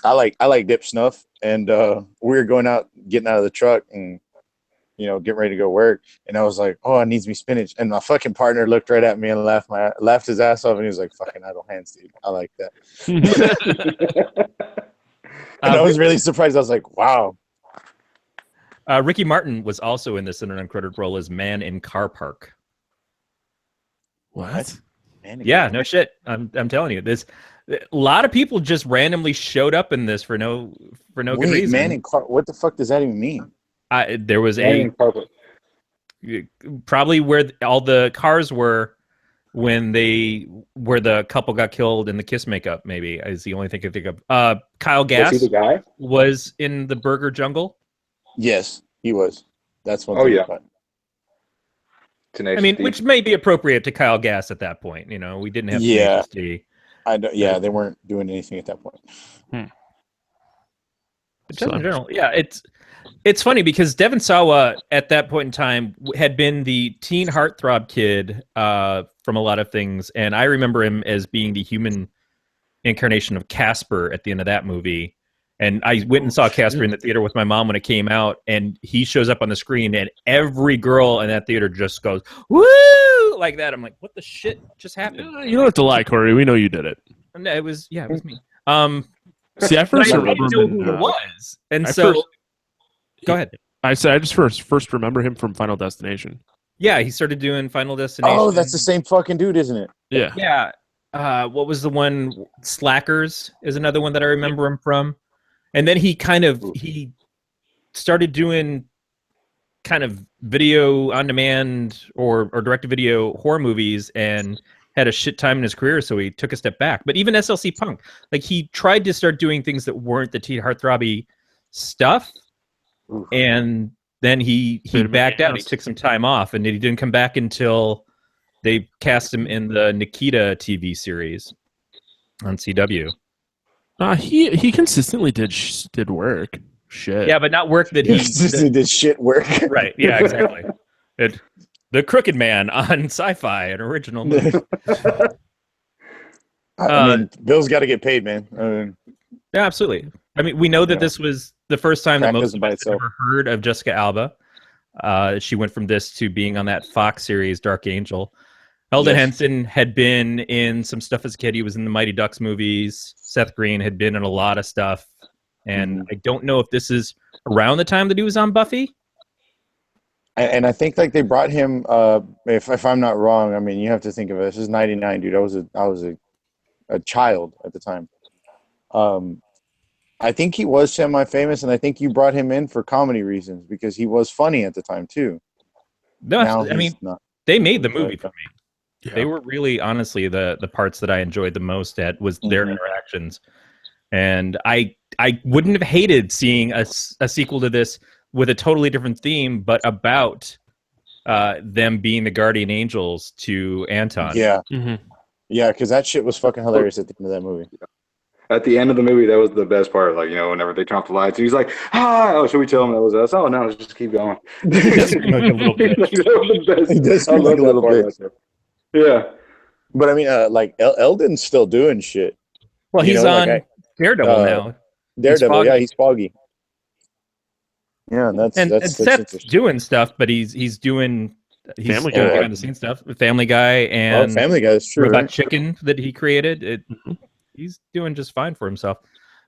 I like dip snuff, and we were getting out of the truck and getting ready to go work, and I was like, oh, it needs me spinach, and my fucking partner looked right at me and laughed his ass off, and he was like, fucking idle hands, dude. I like that. And I was really surprised. I was like, wow. Ricky Martin was also in this in an uncredited role as Man in Car Park. What? Yeah, no shit. I'm telling you, a lot of people just randomly showed up in this for no good reason. Man in Car, what the fuck does that even mean? There was probably where all the cars were where the couple got killed in the kiss makeup. Maybe is the only thing I can think of. Kyle Gass was he the guy? Was in the Burger Jungle. Yes, he was. That's one. Oh yeah. I mean, which may be appropriate to Kyle Gass at that point. We didn't have HSD. They weren't doing anything at that point. But in general, yeah, it's funny because Devon Sawa at that point in time had been the teen heartthrob kid from a lot of things, and I remember him as being the human incarnation of Casper at the end of that movie. And I went and saw Casper in the theater with my mom when it came out, and he shows up on the screen, and every girl in that theater just goes, woo! Like that. I'm like, what the shit just happened? You don't have to lie, Corey. We know you did it. And it was me. See, I first remember know who it was. And so, go ahead. I said I just first remember him from Final Destination. Yeah, he started doing Final Destination. Oh, that's the same fucking dude, isn't it? Yeah. Yeah. What was the one? Slackers is another one that I remember him from. And then he started doing kind of video on demand or direct-to-video horror movies and had a shit time in his career, so he took a step back. But even SLC Punk, like he tried to start doing things that weren't the teen heartthrobby stuff, and then he backed out. He took some time off, and he didn't come back until they cast him in the Nikita TV series on CW. He consistently did work. Shit. Yeah, but not work that he did shit work. Right. Yeah, exactly. The Crooked Man on Sci-Fi, an original movie. I mean, Bill's got to get paid, man. Yeah, absolutely. I mean, we know that this was the first time that most of us had ever heard of Jessica Alba. She went from this to being on that Fox series, Dark Angel. Eldon Henson had been in some stuff as a kid. He was in the Mighty Ducks movies. Seth Green had been in a lot of stuff. And I don't know if this is around the time that he was on Buffy. And I think like they brought him, if I'm not wrong, I mean, you have to think of it. This is 99, dude. I was a child at the time. I think he was semi-famous, and I think you brought him in for comedy reasons because he was funny at the time too. No, I mean, they made the movie for me. Yeah. They were really, honestly, the parts that I enjoyed the most at was their interactions. And I wouldn't have hated seeing a sequel to this with a totally different theme, but about them being the guardian angels to Anton. Yeah. Yeah, because that shit was fucking hilarious at the end of that movie. At the end of the movie, that was the best part. Like, whenever they turn off the lights, he's like, oh, should we tell him that was us? Oh, no, let's just keep going. He does scream like a little bitch. That was the best. He does scream like a little bitch. Yeah. But I mean, like, Eldon's still doing shit. Well, he's on Daredevil now. Daredevil, yeah, he's Foggy. Yeah, that's Seth's doing stuff, but he's doing Family Guy behind the scenes stuff. Family Guy and Family Guy is true. Robot Chicken that he created. He's doing just fine for himself.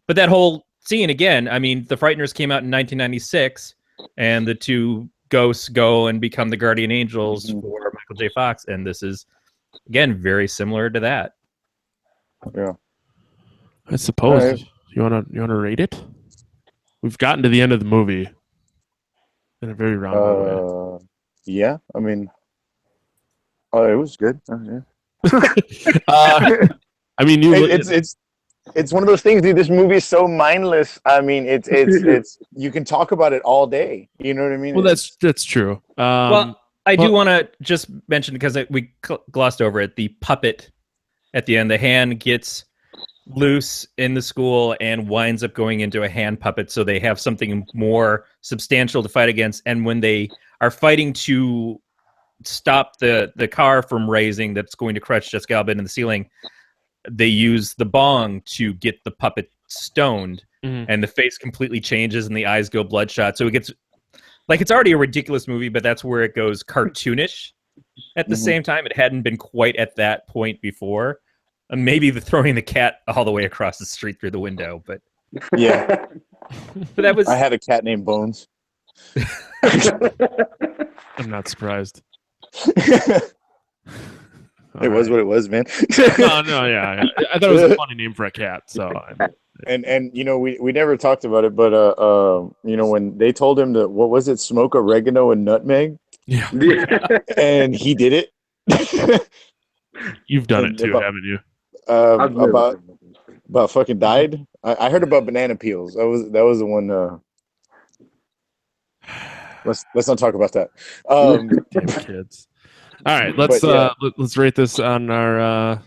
But that whole scene again, I mean, The Frighteners came out in 1996, and the two ghosts go and become the guardian angels for Michael J. Fox, and this is again very similar to that. Yeah, I suppose. Right. You wanna rate it? We've gotten to the end of the movie in a very roundabout way. Yeah, I mean, it was good. Yeah. I mean, it's one of those things, dude. This movie is so mindless. I mean, it's you can talk about it all day. You know what I mean? Well, that's true. Well, I do want to just mention, because we glossed over it, the puppet at the end. The hand gets loose in the school and winds up going into a hand puppet, so they have something more substantial to fight against. And when they are fighting to stop the car from raising that's going to crush Jessica Alba into the ceiling, they use the bong to get the puppet stoned, and the face completely changes and the eyes go bloodshot. So it gets like, it's already a ridiculous movie, but that's where it goes cartoonish at the same time. It hadn't been quite at that point before. Maybe the throwing the cat all the way across the street through the window, but yeah. But that was. I had a cat named Bones. I'm not surprised. It was what it was, man. No, yeah. I thought it was a funny name for a cat. So, and you know, we never talked about it, but you know, when they told him to, what was it, smoke oregano and nutmeg? Yeah. And he did it. You've done it too, haven't you? About fucking died. I heard about banana peels. That was the one. Let's not talk about that. Damn kids. All right, let's rate this on our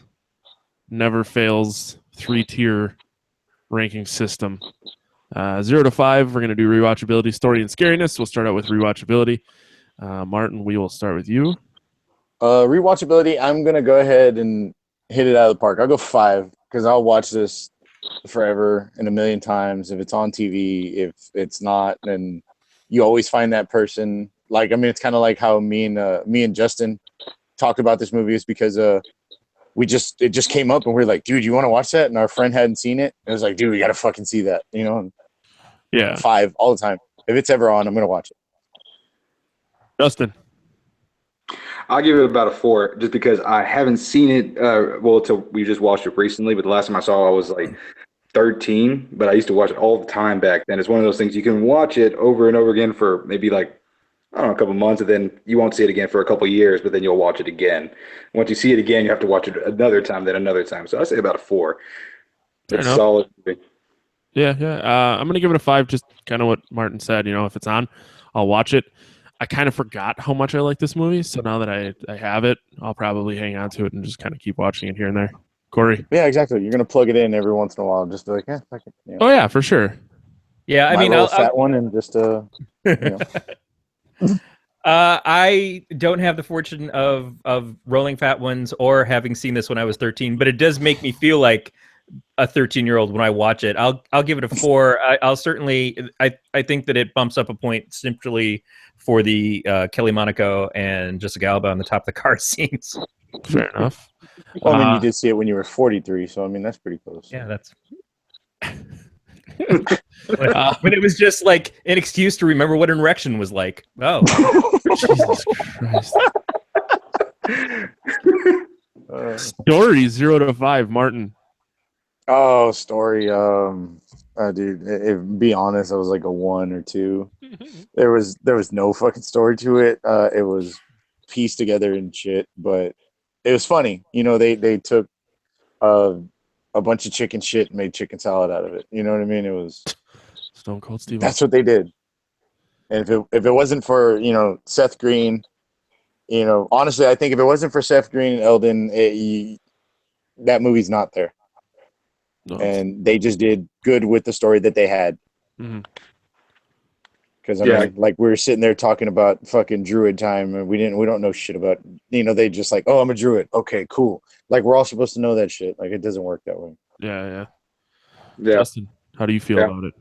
never fails 3-tier ranking system. 0 to 5, we're gonna do rewatchability, story, and scariness. We'll start out with rewatchability. Martin, we will start with you. Rewatchability, I'm gonna go ahead and hit it out of the park. I'll go 5, because I'll watch this forever and a million times. If it's on TV, if it's not, then you always find that person. Like, I mean, it's kind of like how me and Justin talked about this movie, is because it just came up and we are like, dude, you want to watch that? And our friend hadn't seen it. And it was like, dude, we got to fucking see that, you know? And yeah. 5 all the time. If it's ever on, I'm going to watch it. Justin. I'll give it about a 4, just because I haven't seen it. We just watched it recently, but the last time I saw it, I was like 13. But I used to watch it all the time back then. It's one of those things you can watch it over and over again for maybe like, I don't know, a couple months, and then you won't see it again for a couple years, but then you'll watch it again. Once you see it again, you have to watch it another time, then another time. So I'd say about a 4. It's solid. Yeah. I'm going to give it a 5, just kind of what Martin said. You know, if it's on, I'll watch it. I kind of forgot how much I like this movie, so now that I have it, I'll probably hang on to it and just kind of keep watching it here and there. Corey? Yeah, exactly. You're going to plug it in every once in a while and just be like, yeah, fuck it. You know. Oh, yeah, for sure. Yeah, I mean, I'll fat one and just, you know. I don't have the fortune of rolling fat ones or having seen this when I was 13, but it does make me feel like a 13-year-old when I watch it. I'll give it a 4. I'll certainly, I think that it bumps up a point simply for the Kelly Monaco and Jessica Alba on the top of the car scenes. Fair enough. Well, I mean, you did see it when you were 43, so I mean, that's pretty close. Yeah, that's when it was just like an excuse to remember what an erection was like. Oh, Jesus Christ. Story 0 to 5, Martin. Oh, story. Dude, be honest, I was like a 1 or 2. There was no fucking story to it. It was pieced together and shit, but it was funny. You know, they took a bunch of chicken shit and made chicken salad out of it. You know what I mean? It was Stone Cold Steve. That's what they did. And if it wasn't for, you know, Seth Green, you know, honestly, I think if it wasn't for Seth Green and Eldon, that movie's not there. No. And they just did good with the story that they had. Because I mean, like, we were sitting there talking about fucking druid time, and we don't know shit about, you know, they just like, oh, I'm a druid. Okay, cool. Like, we're all supposed to know that shit. Like, it doesn't work that way. Yeah. Justin, how do you feel about it?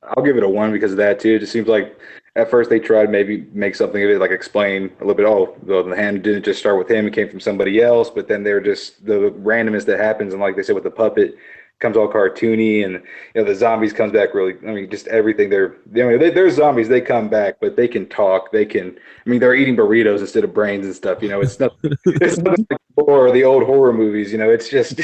I'll give it a 1 because of that too. It just seems like at first they tried maybe make something of it, like explain a little bit. Oh, the hand didn't just start with him; it came from somebody else. But then they're just the randomness that happens, and like they said with the puppet, comes all cartoony, and the zombies comes back really. I mean, just everything. They're zombies. They come back, but they can talk. They can. I mean, they're eating burritos instead of brains and stuff. It's not. It's nothing like the old horror movies. It's just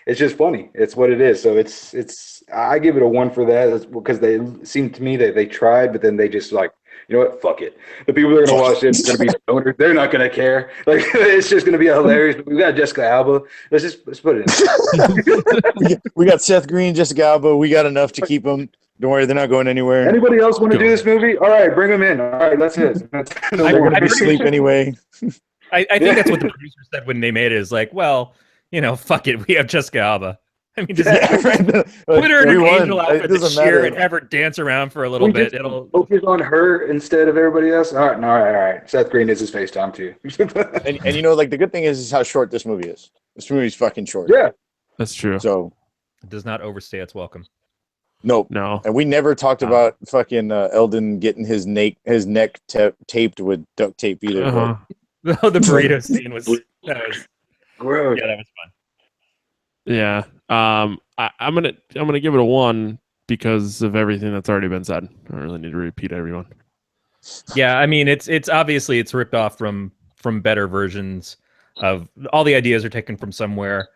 it's just funny. It's what it is. So it's. I give it a 1 for that. That's because they seem to me that they tried, but then they just like. You know what? Fuck it. The people that are gonna watch it are gonna be stoners. They're not gonna care. Like it's just gonna be hilarious. We got Jessica Alba. Let's put it in. we got Seth Green, Jessica Alba. We got enough to keep them. Don't worry, they're not going anywhere. Anybody else want to do this movie? All right, bring them in. All right, that's it. They're gonna be asleep anyway. I think that's what the producer said when they made it. Is like, well, fuck it. We have Jessica Alba. I mean, just put her in an angel outfit this year and have her dance around for a little bit. It'll focus on her instead of everybody else. All right. Seth Green is his FaceTime too. and like the good thing is how short this movie is. This movie's fucking short. Yeah, that's true. So it does not overstay its welcome. Nope. No. And we never talked about fucking Eldon getting his neck taped with duct tape either. Oh, the burrito scene was gross. Yeah, that was fun. Yeah, I'm gonna give it a 1 because of everything that's already been said. I don't really need to repeat everyone. Yeah, I mean it's obviously it's ripped off from better versions of all the ideas are taken from somewhere.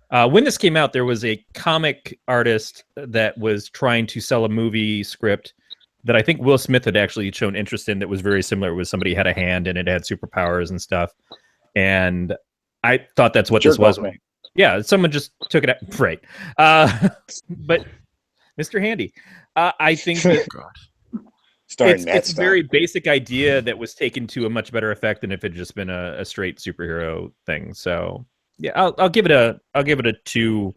When this came out, there was a comic artist that was trying to sell a movie script that I think Will Smith had actually shown interest in that was very similar. It was somebody had a hand and it had superpowers and stuff, and I thought that's what this was. Yeah, someone just took it out. Right. But Mr. Handy, I think that it's a very basic idea that was taken to a much better effect than if it had just been a straight superhero thing. So yeah, I'll give it a 2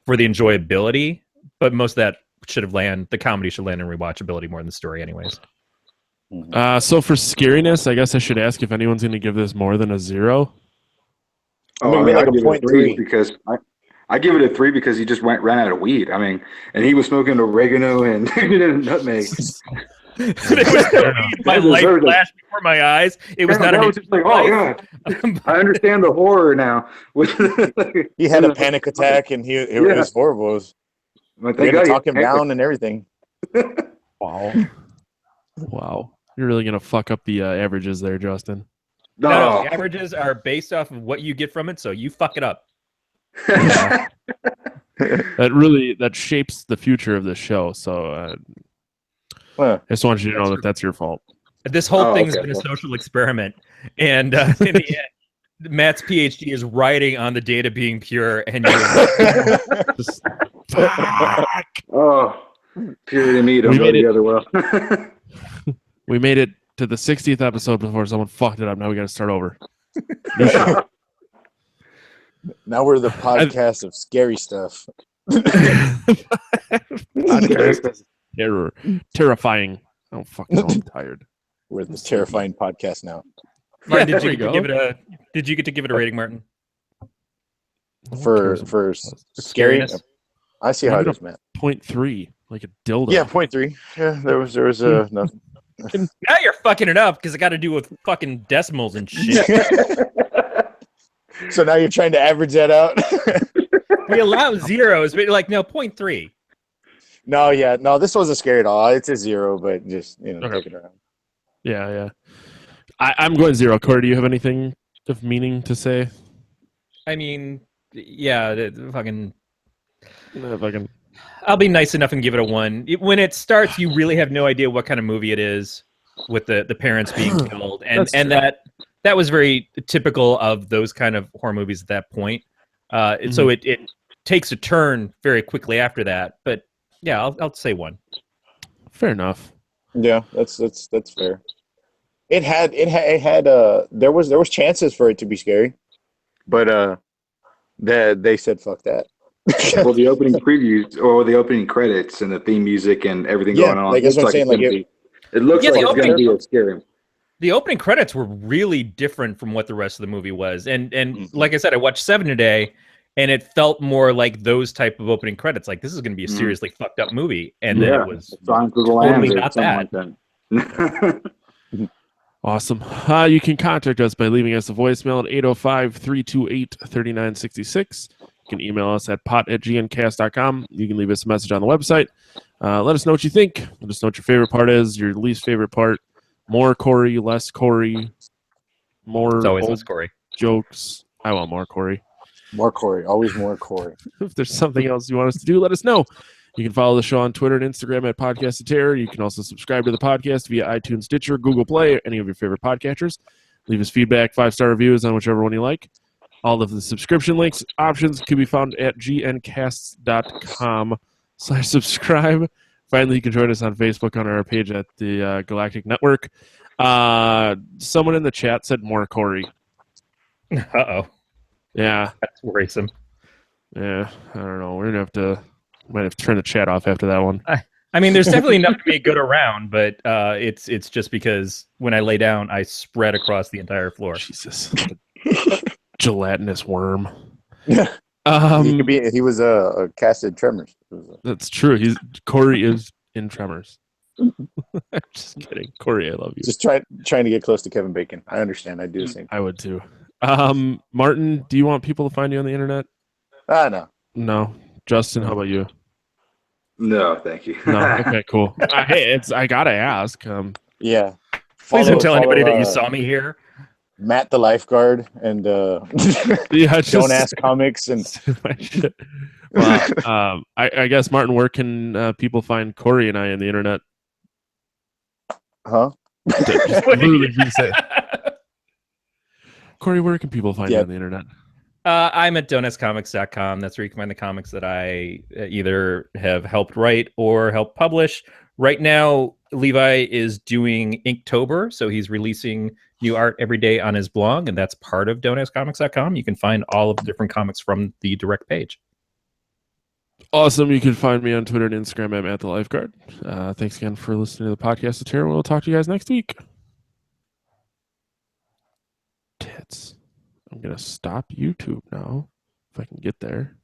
for the enjoyability, but most of that the comedy should land in rewatchability more than the story anyways. So for scariness, I guess I should ask if anyone's going to give this more than a 0. Oh, I mean, I give it a 3 because I give it a 3 because he just ran out of weed. I mean, and he was smoking oregano and nutmeg. My light flashed before my eyes. It was not. I was just like, oh god, I understand the horror now. He had a panic attack, and it was horrible. We had to talk him down and everything. Wow. You're really gonna fuck up the averages there, Justin. No, the averages are based off of what you get from it, so you fuck it up. That shapes the future of the show. So I just want you to know that's your fault. This whole thing's been a social experiment, and in the end, Matt's PhD is riding on the data being pure, and just, purity of me don't go together well. We made it to the 60th episode before someone fucked it up. Now we got to start over. Now we're the podcast of scary stuff. Podcast terrifying. Oh fucking know, I'm tired. We're the terrifying podcast now. Martin, did you get to give it a rating, Martin? For scary? I see how it is, man. 0.3, like a dildo. Yeah, 0.3. Yeah, there was nothing. Now you're fucking it up because it got to do with fucking decimals and shit. So now you're trying to average that out? We allow zeros, but you're like, no, 0.3. No, this wasn't scary at all. It's a 0, but just, take it around. Yeah. I'm going 0. Corey, do you have anything of meaning to say? I mean, yeah, fucking... I'll be nice enough and give it a 1. When it starts, you really have no idea what kind of movie it is with the parents being killed. And that was very typical of those kind of horror movies at that point. So it takes a turn very quickly after that. But yeah, I'll say 1. Fair enough. Yeah, that's fair. It had there was chances for it to be scary, but they said fuck that. Well, the opening previews or the opening credits and the theme music and everything going on. Like that's what I'm saying. It looks like it's going to be scary. The opening credits were really different from what the rest of the movie was, and like I said, I watched 7 today, and it felt more like those type of opening credits. Like this is going to be a seriously fucked up movie, and then it was totally not that. Awesome. You can contact us by leaving us a voicemail at 805-328-3966. can email us at pot@gncast.com. You can leave us a message on the website. Let us know what you think. Let us know what your favorite part is, your least favorite part. More Corey, less Corey, more it's always old less Corey jokes. I want more Corey. More Corey. Always more Corey. If there's something else you want us to do, let us know. You can follow the show on Twitter and Instagram at Podcast of Terror. You can also subscribe to the podcast via iTunes, Stitcher, Google Play, or any of your favorite podcatchers. Leave us feedback, 5-star reviews on whichever one you like. All of the subscription links options can be found at gncasts.com/subscribe. Finally, you can join us on Facebook on our page at the Galactic Network. Someone in the chat said more Corey. Uh-oh. Yeah. That's worrisome. Yeah, I don't know. We're going to might have to turn the chat off after that one. I mean, there's definitely enough to be good around, but it's just because when I lay down, I spread across the entire floor. Jesus. Gelatinous worm. He was casted Tremors. That's true. Corey is in Tremors. Just kidding. Corey, I love you. Just trying to get close to Kevin Bacon. I understand. I do the same. I would too. Martin, do you want people to find you on the internet? No. No. Justin, how about you? No, thank you. No. Okay, cool. Hey, I gotta ask. Yeah. Please don't tell anybody that you saw me here. Matt the lifeguard and yeah, Don't Ask Comics and well, I guess Martin, where can people find Corey and I on the internet? Huh? Just literally reset. Corey, where can people find you on the internet? I'm at donutscomics.com. That's where you can find the comics that I either have helped write or help publish. Right now, Levi is doing Inktober, so he's releasing new art every day on his blog, and that's part of donutscomics.com. You can find all of the different comics from the direct page. Awesome. You can find me on Twitter and Instagram at Matt the Lifeguard. Thanks again for listening to the podcast of Terror. We'll talk to you guys next week. Tits. I'm going to stop YouTube now, if I can get there.